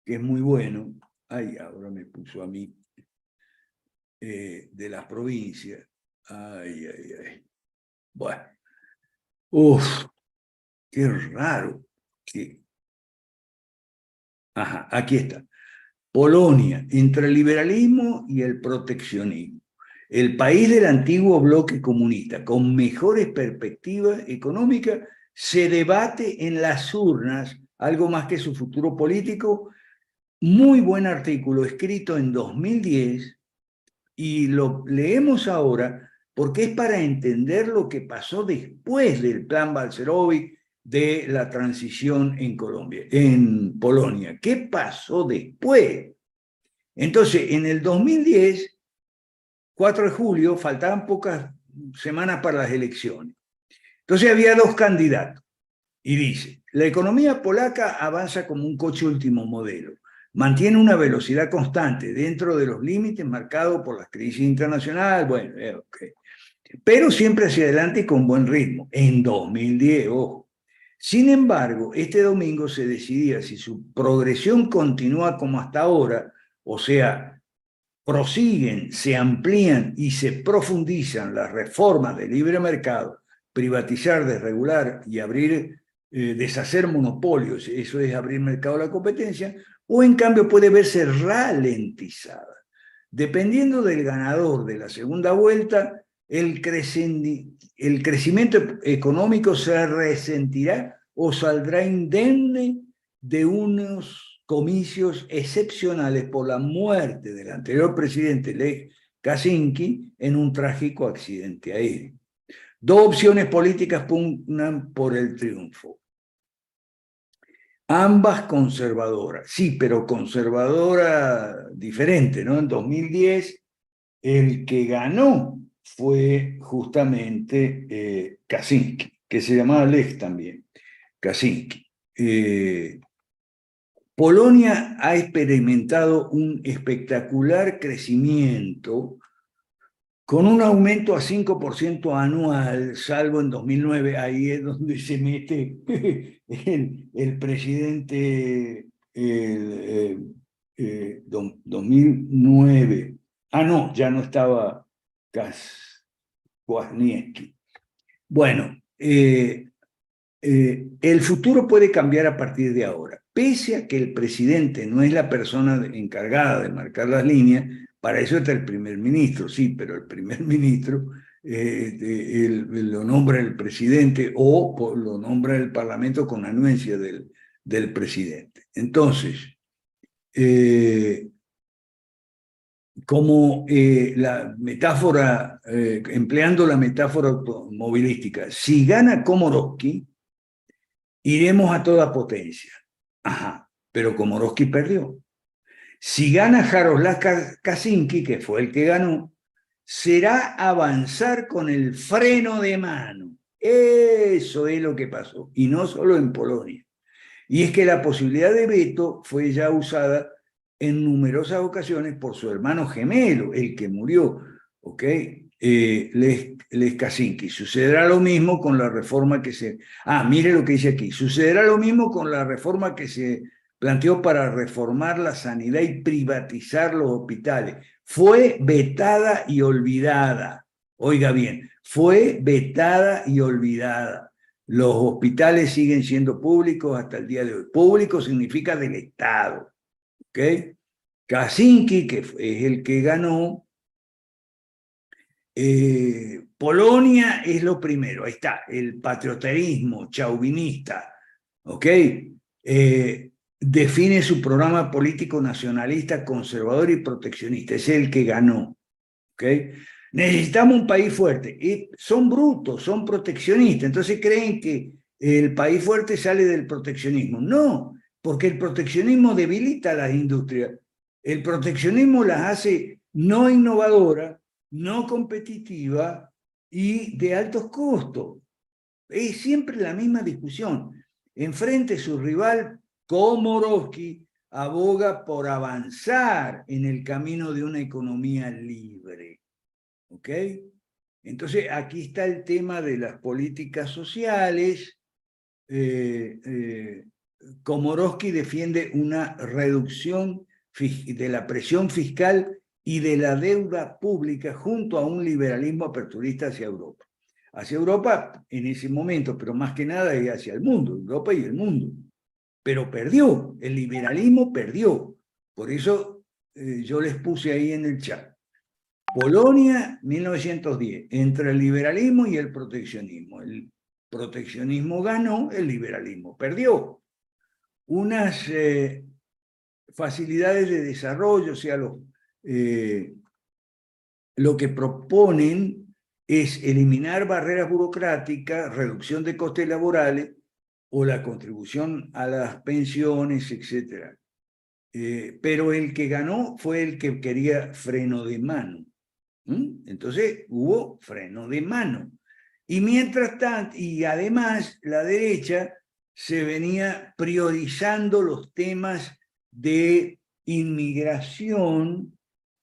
A: que es muy bueno. Ay, ahora me puso a mí. De las provincias. Ay, ay, ay. Bueno. Uf, qué raro. Ajá, aquí está. Polonia, entre el liberalismo y el proteccionismo. El país del antiguo bloque comunista, con mejores perspectivas económicas, se debate en las urnas algo más que su futuro político. Muy buen artículo escrito en 2010, y lo leemos ahora porque es para entender lo que pasó después del plan Balcerowicz de la transición en Colombia, en Polonia. ¿Qué pasó después? Entonces, en el 2010, 4 de julio, faltaban pocas semanas para las elecciones. Entonces había 2 candidatos. Y dice, la economía polaca avanza como un coche último modelo. Mantiene una velocidad constante dentro de los límites marcados por las crisis internacionales, bueno, okay. Pero siempre hacia adelante y con buen ritmo, en 2010, ojo. Sin embargo, este domingo se decidía si su progresión continúa como hasta ahora, o sea, prosiguen, se amplían y se profundizan las reformas de libre mercado, privatizar, desregular y abrir, deshacer monopolios, eso es abrir mercado a la competencia, o en cambio puede verse ralentizada. Dependiendo del ganador de la segunda vuelta, el crecimiento económico se resentirá o saldrá indemne de unos comicios excepcionales por la muerte del anterior presidente Lech Kaczynski en un trágico accidente aéreo. 2 opciones políticas pugnan por el triunfo. Ambas conservadoras, sí, pero conservadora diferente, ¿no? En 2010 el que ganó fue justamente Kaczynski, que se llamaba Lech también, Kaczynski. Polonia ha experimentado un espectacular crecimiento con un aumento a 5% anual, salvo en 2009, ahí es donde se mete el presidente 2009. Ah, no, ya no estaba Kwasniewski. Bueno, el futuro puede cambiar a partir de ahora. Pese a que el presidente no es la persona encargada de marcar las líneas, para eso está el primer ministro, sí, pero el primer ministro lo nombra el presidente o lo nombra el parlamento con anuencia del presidente. Entonces, como la metáfora, empleando la metáfora automovilística, si gana Komorowski, iremos a toda potencia. Ajá, pero Komorowski perdió. Si gana Jaroslav Kaczynski, que fue el que ganó, será avanzar con el freno de mano. Eso es lo que pasó, y no solo en Polonia. Y es que la posibilidad de veto fue ya usada en numerosas ocasiones por su hermano gemelo, el que murió, ¿ok? Lech Kaczynski. Sucederá lo mismo con la reforma que se... Ah, mire lo que dice aquí. Sucederá lo mismo con la reforma que se planteó para reformar la sanidad y privatizar los hospitales. Fue vetada y olvidada. Oiga bien, fue vetada y olvidada. Los hospitales siguen siendo públicos hasta el día de hoy. Público significa del Estado. ¿Ok? Kaczynski, que es el que ganó, Polonia es lo primero, ahí está, el patrioterismo chauvinista, ¿ok? Define su programa político nacionalista, conservador y proteccionista, es el que ganó, ¿ok? Necesitamos un país fuerte, y son brutos, son proteccionistas, entonces creen que el país fuerte sale del proteccionismo. No, porque el proteccionismo debilita las industrias, el proteccionismo las hace no innovadoras, no competitiva y de altos costos. Es siempre la misma discusión. Enfrente su rival, Komorowski, aboga por avanzar en el camino de una economía libre. ¿Ok? Entonces, aquí está el tema de las políticas sociales. Komorowski defiende una reducción de la presión fiscal y de la deuda pública junto a un liberalismo aperturista hacia Europa. Hacia Europa en ese momento, pero más que nada hacia el mundo, Europa y el mundo. Pero perdió, el liberalismo perdió. Por eso yo les puse ahí en el chat. Polonia, 1910, entre el liberalismo y el proteccionismo. El proteccionismo ganó, el liberalismo perdió. Unas facilidades de desarrollo, o sea, lo que proponen es eliminar barreras burocráticas, reducción de costes laborales o la contribución a las pensiones, etc. Pero el que ganó fue el que quería freno de mano. Entonces hubo freno de mano. Y mientras tanto, y además la derecha se venía priorizando los temas de inmigración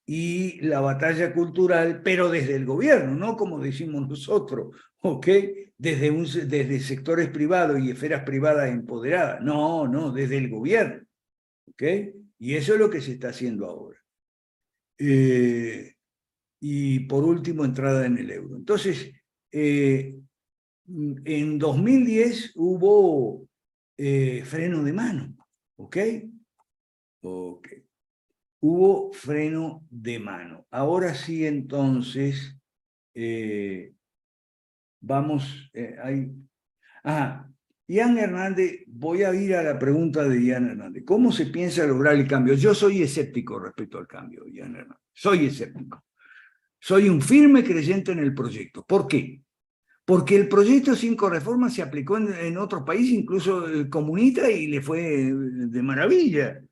A: y la batalla cultural, pero desde el gobierno, no como decimos nosotros, ¿ok? Desde sectores privados y esferas privadas empoderadas. No, no, desde el gobierno, ¿ok? Y eso es lo que se está haciendo ahora. Y por último, entrada en el euro. Entonces, en 2010 hubo freno de mano, ¿ok? Ok. Hubo freno de mano. Ahora sí, entonces, vamos, Ian Hernández, voy a ir a la pregunta de Ian Hernández. ¿Cómo se piensa lograr el cambio? Yo soy escéptico respecto al cambio, Ian Hernández. Soy escéptico. Soy un firme creyente en el proyecto. ¿Por qué? Porque el proyecto 5 reformas se aplicó en otros países, incluso comunista, y le fue de maravilla.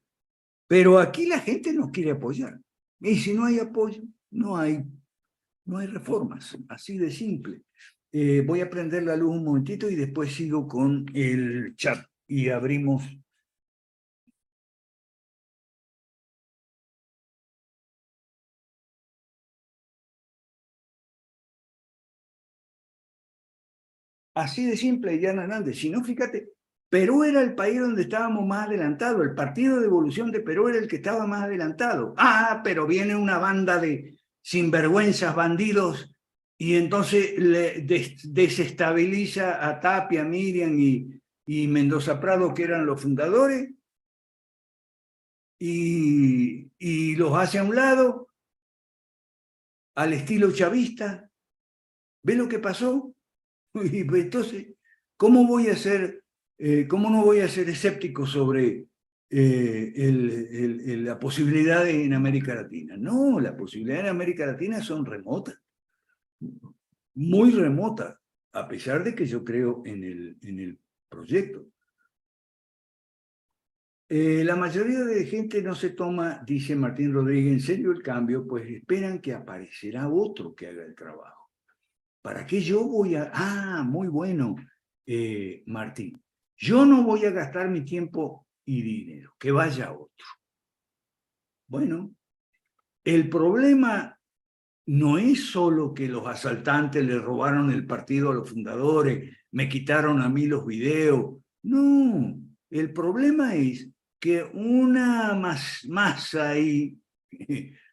A: Pero aquí la gente no quiere apoyar. Y si no hay apoyo, no hay reformas. Así de simple. Voy a prender la luz un momentito y después sigo con el chat y abrimos. Así de simple, Diana Hernández. Si no, fíjate, Perú era el país donde estábamos más adelantados. El Partido de Evolución de Perú era el que estaba más adelantado. Pero viene una banda de sinvergüenzas, bandidos, y entonces desestabiliza a Tapia, Miriam y Mendoza Prado, que eran los fundadores, y los hace a un lado, al estilo chavista. ¿Ve lo que pasó? Y entonces, ¿cómo voy a ser, cómo no voy a ser escéptico sobre la posibilidad en América Latina? No, las posibilidades en América Latina son remotas, muy remotas, a pesar de que yo creo en el proyecto. La mayoría de gente no se toma, dice Martín Rodríguez, en serio el cambio, pues esperan que aparecerá otro que haga el trabajo. ¿Para qué yo voy a...? Muy bueno, Martín. Yo no voy a gastar mi tiempo y dinero, que vaya otro. Bueno, el problema no es solo que los asaltantes le robaron el partido a los fundadores, me quitaron a mí los videos. No, el problema es que una masa ahí,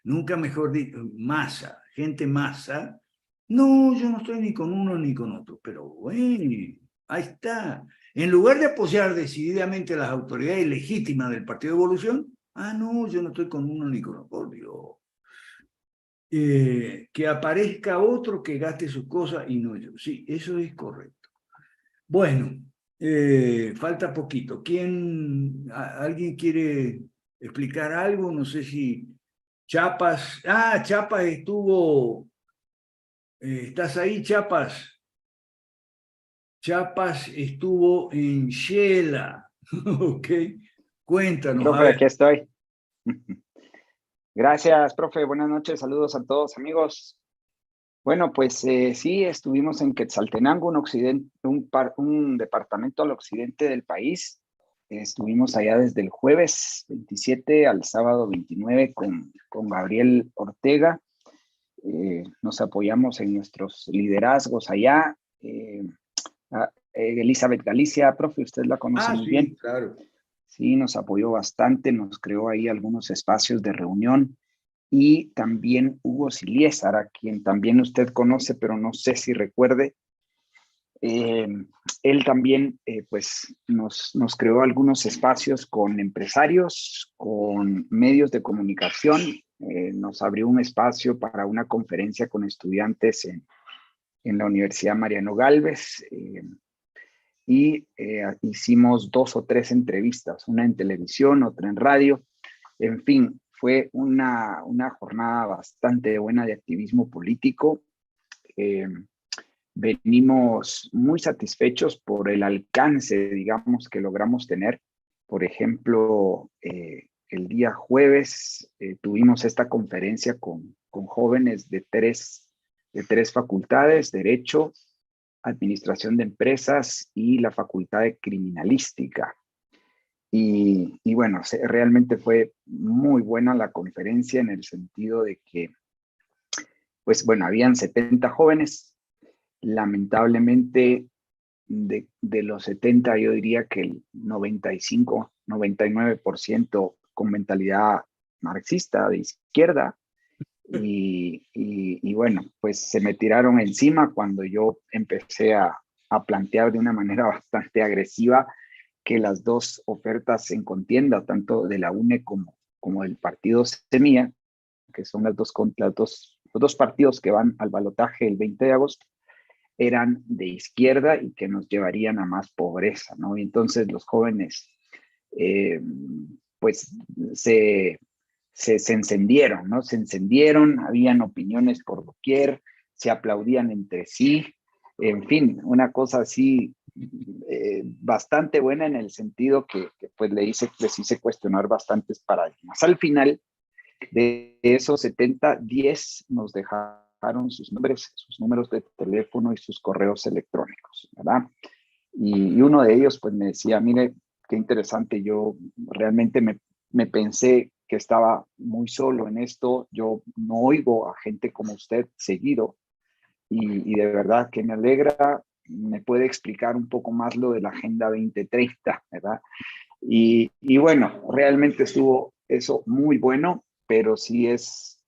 A: nunca mejor dicho, masa, gente masa. No, yo no estoy ni con uno ni con otro, pero bueno, ahí está. En lugar de apoyar decididamente a las autoridades legítimas del Partido de Evolución, no, yo no estoy con uno ni con otro, por Dios. Que aparezca otro que gaste sus cosas y no yo. Sí, eso es correcto. Bueno, falta poquito. ¿Alguien quiere explicar algo? No sé si Chapas... Chapas estuvo... ¿Estás ahí, Chapas? Chapas estuvo en Shela. Ok, cuéntanos.
F: Profe, aquí estoy. Gracias, profe. Buenas noches. Saludos a todos, amigos. Bueno, pues sí, estuvimos en Quetzaltenango, un departamento al occidente del país. Estuvimos allá desde el jueves 27 al sábado 29 con Gabriel Ortega. Nos apoyamos en nuestros liderazgos allá. Elizabeth Galicia, profe, usted la conoce muy
A: sí,
F: bien.
A: claro.
F: Sí, nos apoyó bastante, nos creó ahí algunos espacios de reunión. Y también Hugo Siliesar, a quien también usted conoce, pero no sé si recuerde. Él también pues nos creó algunos espacios con empresarios, con medios de comunicación. Nos abrió un espacio para una conferencia con estudiantes en la Universidad Mariano Gálvez. Y hicimos 2 o 3 entrevistas, una en televisión, otra en radio. En fin, fue una jornada bastante buena de activismo político. Venimos muy satisfechos por el alcance, digamos, que logramos tener. Por ejemplo, el día jueves tuvimos esta conferencia con jóvenes de tres facultades: Derecho, Administración de Empresas y la Facultad de Criminalística. Y bueno, realmente fue muy buena la conferencia en el sentido de que, pues bueno, habían 70 jóvenes. Lamentablemente, de los 70, yo diría que el 95, 99% con mentalidad marxista, de izquierda. Y bueno, pues se me tiraron encima cuando yo empecé a plantear de una manera bastante agresiva que las dos ofertas en contienda, tanto de la UNE como del partido Semilla, que son los dos partidos que van al balotaje el 20 de agosto, eran de izquierda y que nos llevarían a más pobreza, ¿no? Y entonces los jóvenes, pues, se encendieron, ¿no? Se encendieron, habían opiniones por doquier, se aplaudían entre sí, en fin, una cosa así bastante buena en el sentido que pues les hice cuestionar bastantes paradigmas. Al final de esos 70, 10 nos dejaron sus números de teléfono y sus correos electrónicos, ¿verdad? Y uno de ellos pues me decía, mire, qué interesante, yo realmente me pensé que estaba muy solo en esto, yo no oigo a gente como usted seguido, y de verdad que me alegra, me puede explicar un poco más lo de la Agenda 2030, ¿verdad? Y bueno, realmente estuvo eso muy bueno, pero sí es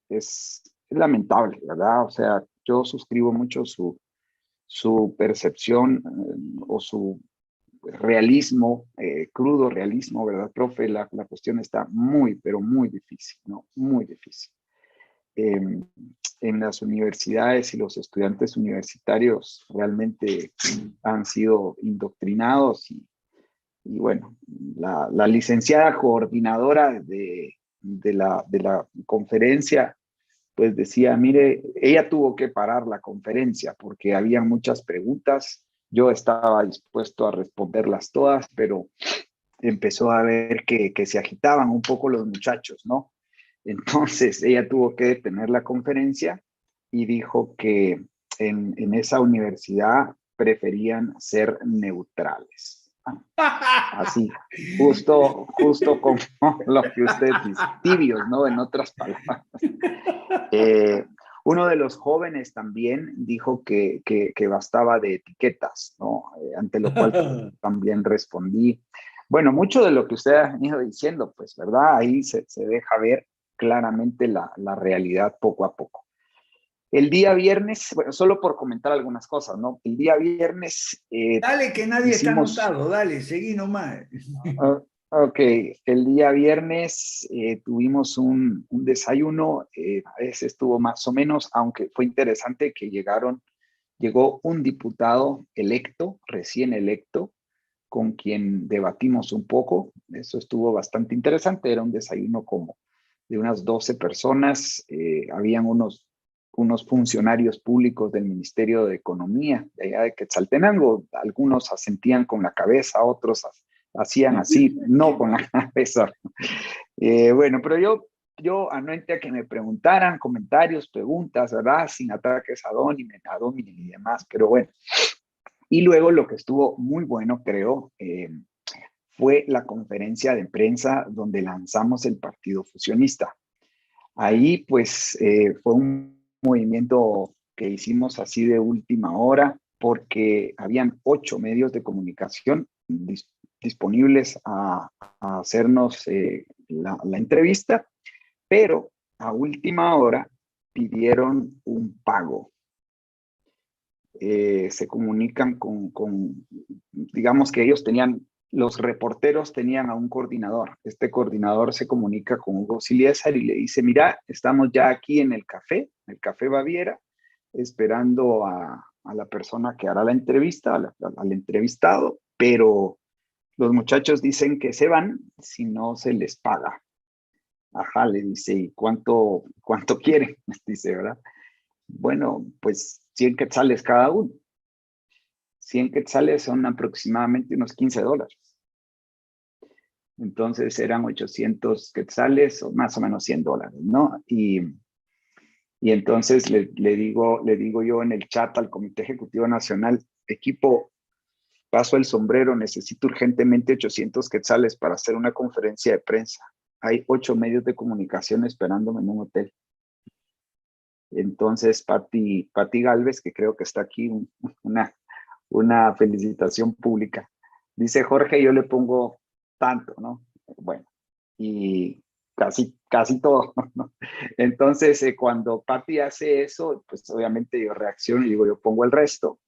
F: lamentable, ¿verdad? O sea, yo suscribo mucho su percepción o su realismo, crudo realismo, ¿verdad, profe? La cuestión está muy, pero muy difícil, ¿no? Muy difícil. En las universidades y los estudiantes universitarios realmente han sido indoctrinados y bueno, la licenciada coordinadora de la conferencia pues decía, mire, ella tuvo que parar la conferencia porque había muchas preguntas, yo estaba dispuesto a responderlas todas, pero empezó a ver que se agitaban un poco los muchachos, ¿no? Entonces ella tuvo que detener la conferencia y dijo que en esa universidad preferían ser neutrales. Así, justo como lo que usted dice, tibios, ¿no? En otras palabras. Uno de los jóvenes también dijo que bastaba de etiquetas, ¿no? Ante lo cual también respondí. Bueno, mucho de lo que usted ha ido diciendo, pues, ¿verdad? Ahí se deja ver claramente la realidad poco a poco. El día viernes, bueno, solo por comentar algunas cosas, ¿no? El día viernes...
A: Dale, que nadie está anotado, dale, seguí nomás.
F: Ok, el día viernes tuvimos un desayuno, a veces estuvo más o menos, aunque fue interesante que llegó un diputado electo, recién electo, con quien debatimos un poco. Eso estuvo bastante interesante, era un desayuno como de unas 12 personas, habían unos funcionarios públicos del Ministerio de Economía de allá de Quetzaltenango, algunos asentían con la cabeza, otros hacían así, no con la cabeza. Bueno, pero yo yo anuente a que me preguntaran comentarios, preguntas, ¿verdad? Sin ataques a Domini y demás, pero bueno. Y luego lo que estuvo muy bueno, creo, fue la conferencia de prensa donde lanzamos el partido fusionista. Ahí, pues, fue un movimiento que hicimos así de última hora, porque habían 8 medios de comunicación disponibles a hacernos la entrevista, pero a última hora pidieron un pago. Se comunican digamos que ellos tenían, los reporteros tenían a un coordinador. Este coordinador se comunica con Hugo Siliesar y le dice, mira, estamos ya aquí en el Café Baviera, esperando a la persona que hará la entrevista, al entrevistado, pero los muchachos dicen que se van si no se les paga. Ajá, le dice, ¿y cuánto quieren? Dice, ¿verdad? Bueno, pues 100 quetzales cada uno. 100 quetzales son aproximadamente unos $15. Entonces eran 800 quetzales o más o menos $100, ¿no? Y entonces le digo yo en el chat al Comité Ejecutivo Nacional, equipo, paso el sombrero, necesito urgentemente 800 quetzales para hacer una conferencia de prensa. Hay 8 medios de comunicación esperándome en un hotel. Entonces, Pati Galvez, que creo que está aquí, una felicitación pública. Dice, Jorge, yo le pongo tanto, ¿no? Bueno, y casi todo, ¿no? Entonces, cuando Pati hace eso, pues obviamente yo reacciono y digo, yo pongo el resto.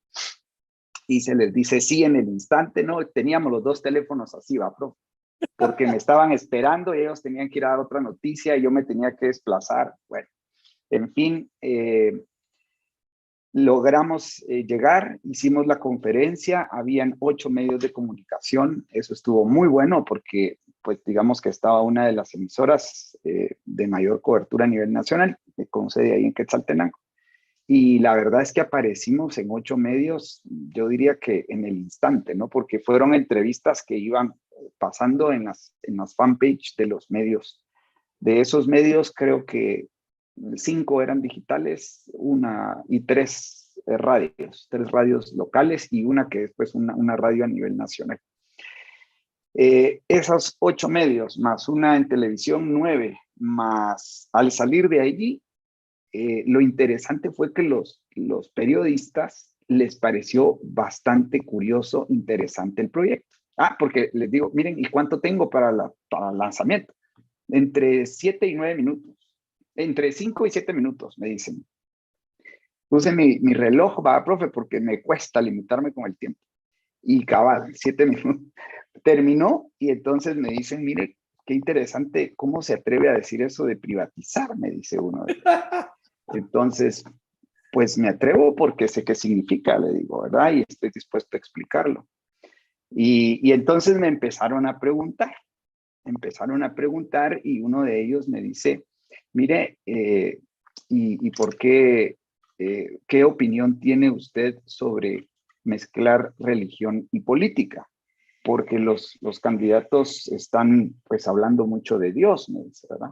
F: Y se les dice sí en el instante, ¿no? Teníamos los 2 teléfonos así, va, profe, porque me estaban esperando y ellos tenían que ir a dar otra noticia y yo me tenía que desplazar. Bueno, en fin, logramos llegar, hicimos la conferencia, habían 8 medios de comunicación, eso estuvo muy bueno porque, pues digamos que estaba una de las emisoras de mayor cobertura a nivel nacional, con sede ahí en Quetzaltenango. Y la verdad es que aparecimos en 8 medios, yo diría que en el instante, ¿no? Porque fueron entrevistas que iban pasando en las fanpage de los medios. De esos medios creo que 5 eran digitales, 3 radios locales y una que después una radio a nivel nacional. Esos 8 medios, más una en televisión, 9, más al salir de allí, lo interesante fue que los periodistas les pareció bastante curioso, interesante el proyecto. Porque les digo, miren, ¿y cuánto tengo para el lanzamiento? Entre 7 y 9 minutos. Entre 5 y 7 minutos, me dicen. Puse mi reloj, va, profe, porque me cuesta limitarme con el tiempo. Y cabal, 7 minutos. Terminó y entonces me dicen, mire, qué interesante, ¿cómo se atreve a decir eso de privatizar? Me dice uno de ellos. Entonces, pues me atrevo porque sé qué significa, le digo, ¿verdad? Y estoy dispuesto a explicarlo. Y entonces me empezaron a preguntar y uno de ellos me dice, mire, ¿y por qué, qué opinión tiene usted sobre mezclar religión y política? Porque los candidatos están pues hablando mucho de Dios, me dice, ¿verdad?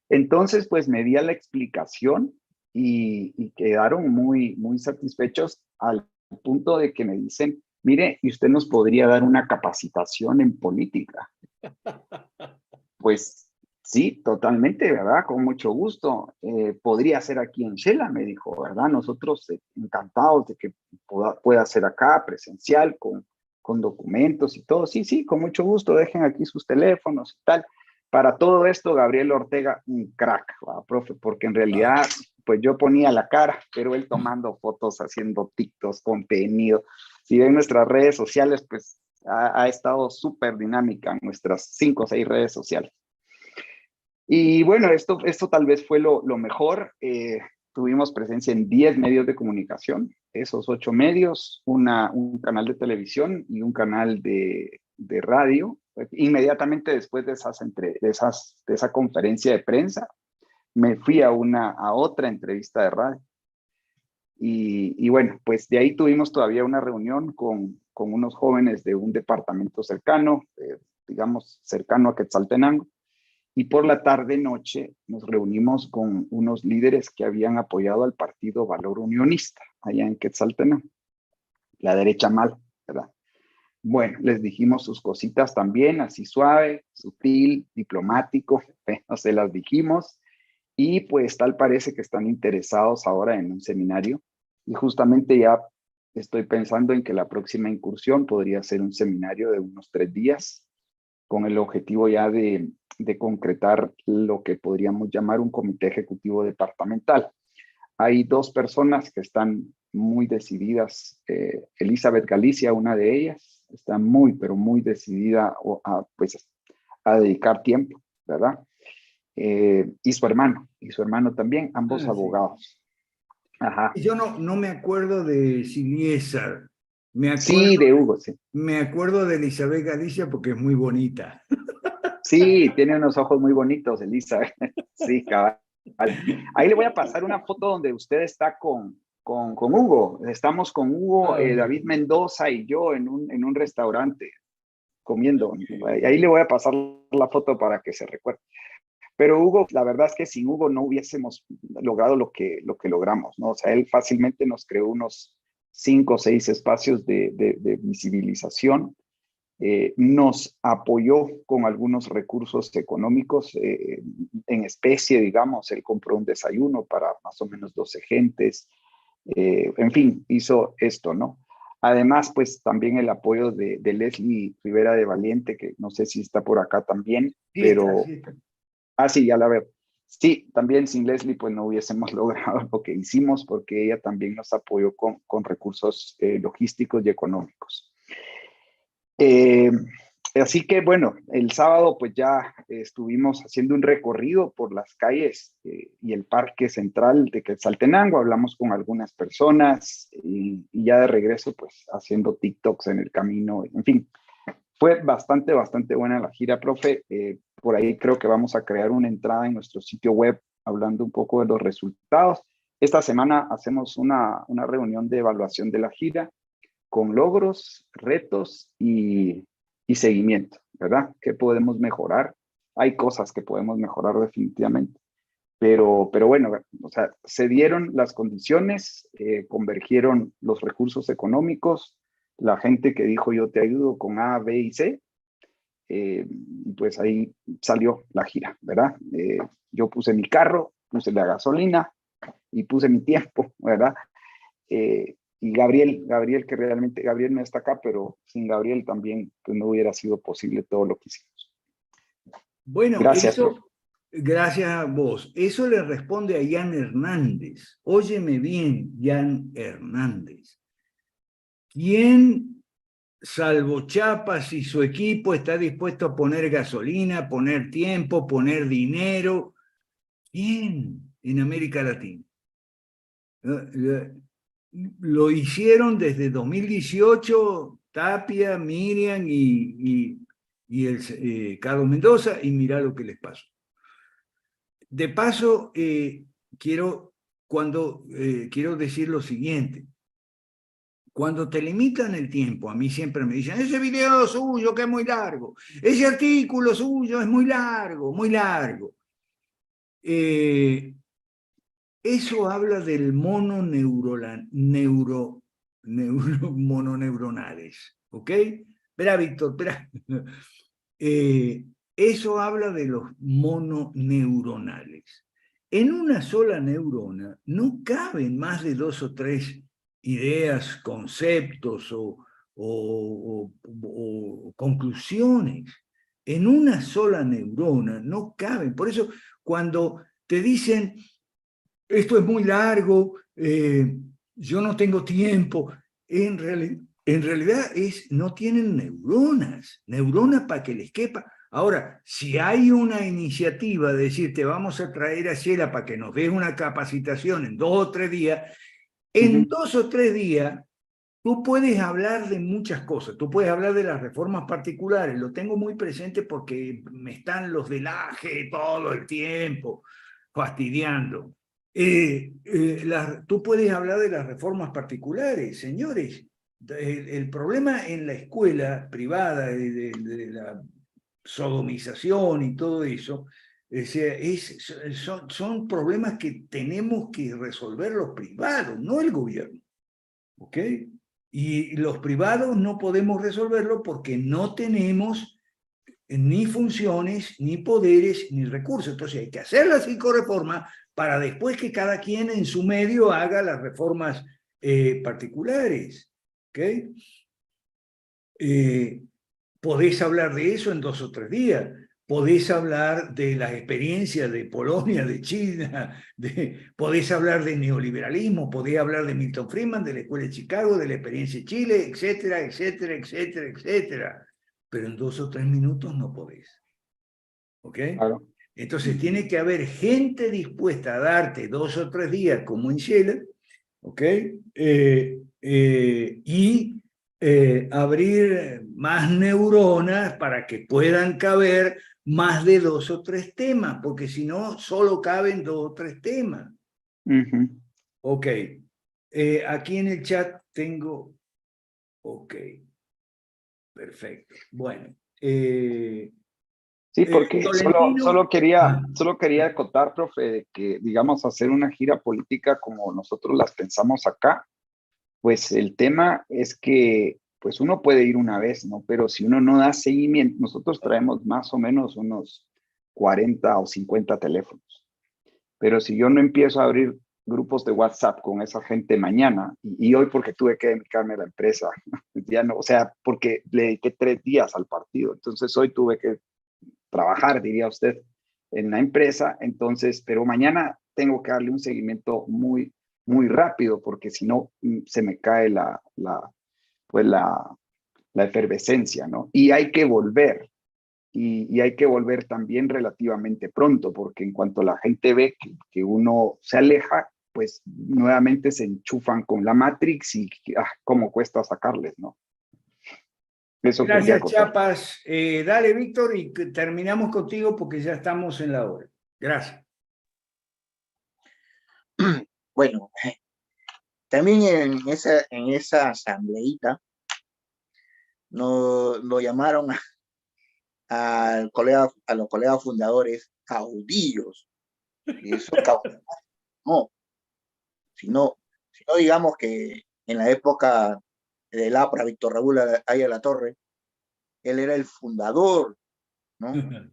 F: Entonces, pues me di a la explicación y quedaron muy, muy satisfechos al punto de que me dicen, mire, ¿y usted nos podría dar una capacitación en política? Pues sí, totalmente, ¿verdad? Con mucho gusto. Podría ser aquí en Shela, me dijo, ¿verdad? Nosotros encantados de que pueda ser acá presencial, con documentos y todo. Sí, con mucho gusto, dejen aquí sus teléfonos y tal. Para todo esto, Gabriel Ortega, un crack, ¿verdad, profe? Porque en realidad, pues yo ponía la cara, pero él tomando fotos, haciendo TikToks, contenido. Si ven nuestras redes sociales, pues ha estado súper dinámica en nuestras 5 o 6 redes sociales. Y bueno, esto tal vez fue lo mejor. Tuvimos presencia en 10 medios de comunicación, esos 8 medios, un canal de televisión y un canal de radio. Inmediatamente después de esa conferencia de prensa, me fui a otra entrevista de radio. Y bueno, pues de ahí tuvimos todavía una reunión con unos jóvenes de un departamento cercano, digamos, cercano a Quetzaltenango. y por la tarde-noche nos reunimos con unos líderes que habían apoyado al partido Valor Unionista, allá en Quetzaltenango, la derecha mal, ¿verdad? Bueno, les dijimos sus cositas también, así suave, sutil, diplomático, no se las dijimos, y pues tal parece que están interesados ahora en un seminario, y justamente ya estoy pensando en que la próxima incursión podría ser un seminario de unos 3 días, con el objetivo ya de concretar lo que podríamos llamar un comité ejecutivo departamental. Hay 2 personas que están muy decididas. Elizabeth Galicia, una de ellas, está muy, pero muy decidida a dedicar tiempo, ¿verdad? Y su hermano también, ambos abogados. Ajá.
A: Yo no me acuerdo de Siniesa,
F: Sí, de Hugo, sí.
A: me acuerdo de Elizabeth Galicia porque es muy bonita.
F: Sí, tiene unos ojos muy bonitos, Elizabeth. Sí, cabal. Ahí le voy a pasar una foto donde usted está con Hugo. Estamos con Hugo, David Mendoza y yo en un restaurante comiendo. Ahí le voy a pasar la foto para que se recuerde. Pero Hugo, la verdad es que sin Hugo no hubiésemos logrado lo que logramos, ¿no? O sea, él fácilmente nos creó unos 5 o 6 espacios de visibilización. Nos apoyó con algunos recursos económicos en especie, digamos. Él compró un desayuno para más o menos 12 gentes. En fin, hizo esto, ¿no? Además, pues también el apoyo de Leslie Rivera de Valiente, que no sé si está por acá también, pero...
A: Sí, está.
F: Ah, sí, ya la veo. Sí, también sin Leslie pues no hubiésemos logrado lo que hicimos, porque ella también nos apoyó con recursos logísticos y económicos. Así que bueno, el sábado pues ya estuvimos haciendo un recorrido por las calles y el parque central de Quetzaltenango. Hablamos con algunas personas y ya de regreso pues haciendo TikToks en el camino. En fin, fue bastante buena la gira, profe. Por ahí creo que vamos a crear una entrada en nuestro sitio web hablando un poco de los resultados. Esta semana hacemos una reunión de evaluación de la gira con logros, retos y seguimiento, ¿verdad? ¿Qué podemos mejorar? Hay cosas que podemos mejorar definitivamente. Pero bueno, o sea, se dieron las condiciones, convergieron los recursos económicos, la gente que dijo yo te ayudo con A, B y C, pues ahí salió la gira, ¿verdad? Yo puse mi carro, puse la gasolina y puse mi tiempo, ¿verdad? Y Gabriel, que realmente, Gabriel no está acá, pero sin Gabriel también pues no hubiera sido posible todo lo que hicimos.
A: Bueno,
F: Gracias, profe.
A: Gracias a vos. Eso le responde a Jan Hernández. Óyeme bien, Jan Hernández. ¿Quién, salvo Chiapas y su equipo, está dispuesto a poner gasolina, poner tiempo, poner dinero? ¿Quién en América Latina? Lo hicieron desde 2018 Tapia, Miriam y Carlos Mendoza, y mirá lo que les pasó. De paso, quiero decir lo siguiente. Cuando te limitan el tiempo, a mí siempre me dicen, ese video suyo que es muy largo, ese artículo suyo es muy largo, muy largo. Eso habla del mononeuronales, ¿ok? Espera, Víctor, espera. Eso habla de los mononeuronales. En una sola neurona no caben más de 2 o 3 ideas, conceptos o conclusiones. En una sola neurona no caben. Por eso, cuando te dicen, esto es muy largo, yo no tengo tiempo, en realidad no tienen neuronas para que les quepa. Ahora, si hay una iniciativa de decir, te vamos a traer a Sheila para que nos des una capacitación en 2 o 3 días, en 2 o 3 días, tú puedes hablar de muchas cosas. Tú puedes hablar de las reformas particulares. Lo tengo muy presente porque me están los del AGE todo el tiempo fastidiando. Tú puedes hablar de las reformas particulares, señores. El problema en la escuela privada, sodomización y todo eso, son problemas que tenemos que resolver los privados, no el gobierno. ¿Ok? Y los privados no podemos resolverlo porque no tenemos ni funciones, ni poderes, ni recursos. Entonces hay que hacer la psicorreforma para después que cada quien en su medio haga las reformas particulares. ¿Ok? Podés hablar de eso en 2 o 3 días. Podés hablar de las experiencias de Polonia, de China, podés hablar de neoliberalismo, podés hablar de Milton Friedman, de la Escuela de Chicago, de la experiencia de Chile, etcétera, etcétera, etcétera, etcétera. Pero en 2 o 3 minutos no podés. ¿Ok?
F: Claro.
A: Entonces tiene que haber gente dispuesta a darte 2 o 3 días como en Chile, ¿ok? Y abrir más neuronas para que puedan caber más de 2 o 3 temas, porque si no, solo caben 2 o 3 temas. Ok. Aquí en el chat tengo... Ok. Perfecto. Bueno.
F: Sí, porque
A: Tolentino...
F: solo quería acotar, profe, de que, digamos, hacer una gira política como nosotros las pensamos acá, pues el tema es que pues uno puede ir una vez, ¿no? Pero si uno no da seguimiento, nosotros traemos más o menos unos 40 o 50 teléfonos. Pero si yo no empiezo a abrir grupos de WhatsApp con esa gente mañana, y hoy porque tuve que dedicarme a la empresa, ya no, o sea, porque le dediqué 3 días al partido, entonces hoy tuve que trabajar, diría usted, en la empresa, entonces, pero mañana tengo que darle un seguimiento muy rápido, porque si no, se me cae la efervescencia, ¿no? Y hay que volver, y hay que volver también relativamente pronto, porque en cuanto la gente ve que uno se aleja, pues nuevamente se enchufan con la Matrix y cómo cuesta sacarles, ¿no? Eso quería
A: Gracias,
F: acotar.
A: Chiapas. Dale, Víctor, y terminamos contigo porque ya estamos en la hora. Gracias.
E: Bueno, también en esa asambleíta lo llamaron a los colegas fundadores caudillos. Y eso no, sino digamos que en la época del APRA, Víctor Raúl Aya La Torre, él era el fundador, ¿no?
A: Okay.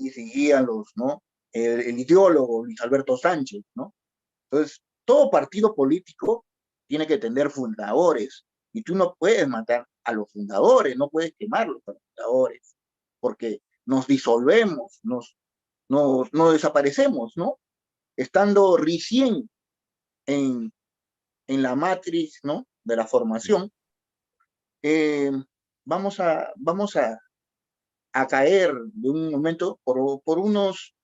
E: Y seguían ¿no? El ideólogo Luis Alberto Sánchez, ¿no? Entonces, todo partido político tiene que tener fundadores, y tú no puedes matar a los fundadores, no puedes quemarlos a los fundadores, porque nos disolvemos, nos desaparecemos, ¿no? Estando recién en la matriz, ¿no? De la formación, vamos a caer de un momento por unos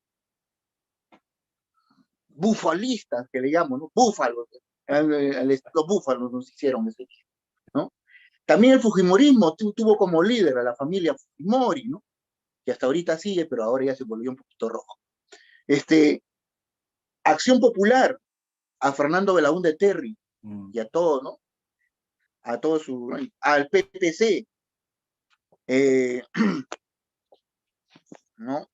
E: bufalistas, que le llamo, ¿no? Búfalos, los búfalos nos hicieron ese, ¿no? También el fujimorismo tuvo como líder a la familia Fujimori, ¿no? Que hasta ahorita sigue, pero ahora ya se volvió un poquito rojo. Acción Popular, a Fernando Belaúnde Terry, y a todo, ¿no? A todo al PTC, ¿no?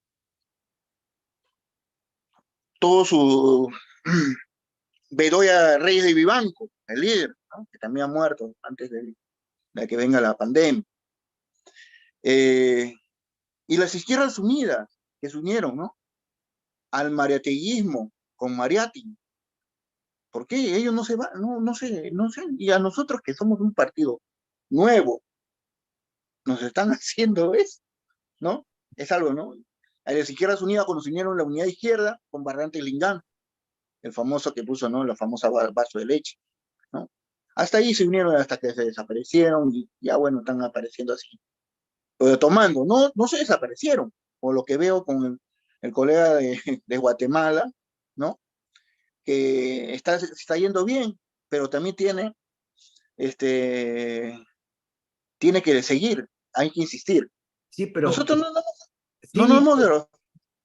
E: Todo su Bedoya Reyes de Vivanco, el líder, ¿no? Que también ha muerto antes de que venga la pandemia. Y las izquierdas unidas, que se unieron, ¿no? Al mariateísmo con Mariátegui. ¿Por qué? Ellos no se van, no sé. Y a nosotros que somos un partido nuevo, nos están haciendo eso, ¿no? Es algo, ¿no? A las izquierdas unidas, cuando se unieron la unidad izquierda con Barrantes Lingán, el famoso que puso, ¿no? La famosa vaso de leche, ¿no? Hasta ahí se unieron hasta que se desaparecieron y ya, bueno, están apareciendo así. Pero tomando, no se desaparecieron, por lo que veo con el colega de Guatemala, ¿no? Que está yendo bien, pero también tiene que seguir, hay que insistir.
A: Sí, pero...
E: Nosotros
A: sí,
E: no hemos de...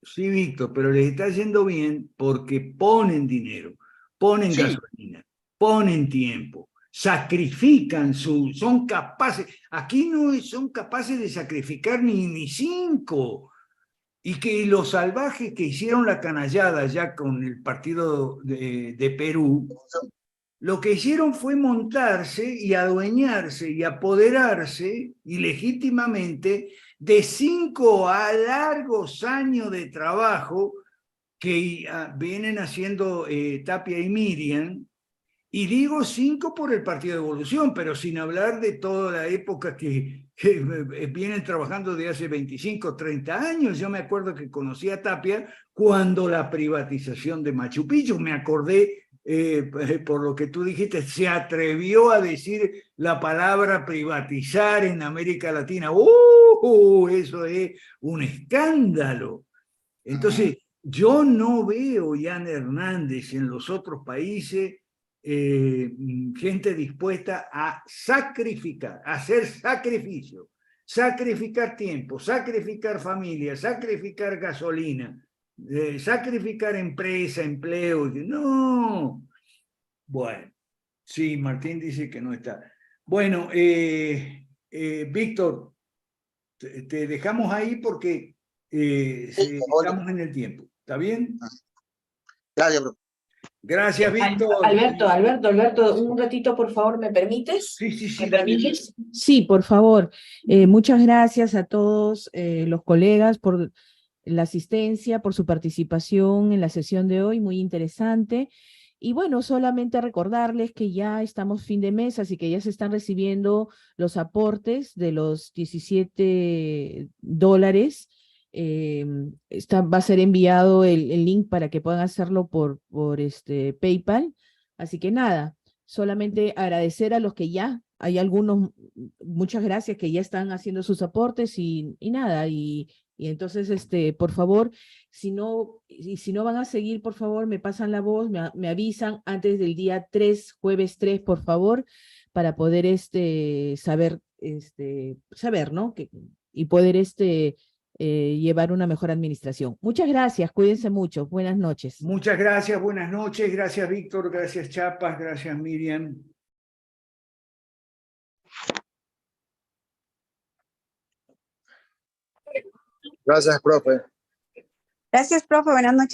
A: Sí, Víctor, pero les está yendo bien porque ponen dinero, ponen
E: Sí,
A: gasolina, ponen tiempo, sacrifican son capaces, aquí no son capaces de sacrificar ni 5. Y que los salvajes que hicieron la canallada ya con el partido de Perú, lo que hicieron fue montarse y adueñarse y apoderarse ilegítimamente de 5 largos años de trabajo que vienen haciendo Tapia y Miriam, y digo 5 por el Partido de Evolución, pero sin hablar de toda la época que vienen trabajando de hace 25, 30 años. Yo me acuerdo que conocí a Tapia cuando la privatización de Machu Picchu, me acordé por lo que tú dijiste, se atrevió a decir la palabra privatizar en América Latina. Eso es un escándalo. Entonces, yo no veo, Jan Hernández, en los otros países gente dispuesta a sacrificar, a hacer sacrificio, sacrificar tiempo, sacrificar familia, sacrificar gasolina, sacrificar empresa, empleo. No. Bueno, sí, Martín dice que no está. Bueno, Víctor, te dejamos ahí porque estamos en el tiempo. ¿Está bien?
E: Gracias, profe.
A: Gracias, Víctor.
C: Alberto, un ratito, por favor, ¿me permites?
A: Sí.
C: ¿Me permites? Sí, por favor. Muchas gracias a todos los colegas por la asistencia, por su participación en la sesión de hoy, muy interesante. Y bueno, solamente recordarles que ya estamos fin de mes, así que ya se están recibiendo los aportes de los $17. Va a ser enviado el link para que puedan hacerlo por PayPal. Así que nada, solamente agradecer a los que ya, hay algunos, muchas gracias, que ya están haciendo sus aportes y nada, y entonces, por favor, si no van a seguir, por favor, me pasan la voz, me avisan antes del día 3, jueves 3, por favor, para poder saber, ¿no? Y poder llevar una mejor administración. Muchas gracias, cuídense mucho, buenas noches.
A: Muchas gracias, buenas noches, gracias Víctor, gracias Chapas, gracias Miriam.
G: Gracias, profe.
H: Gracias, profe. Buenas noches.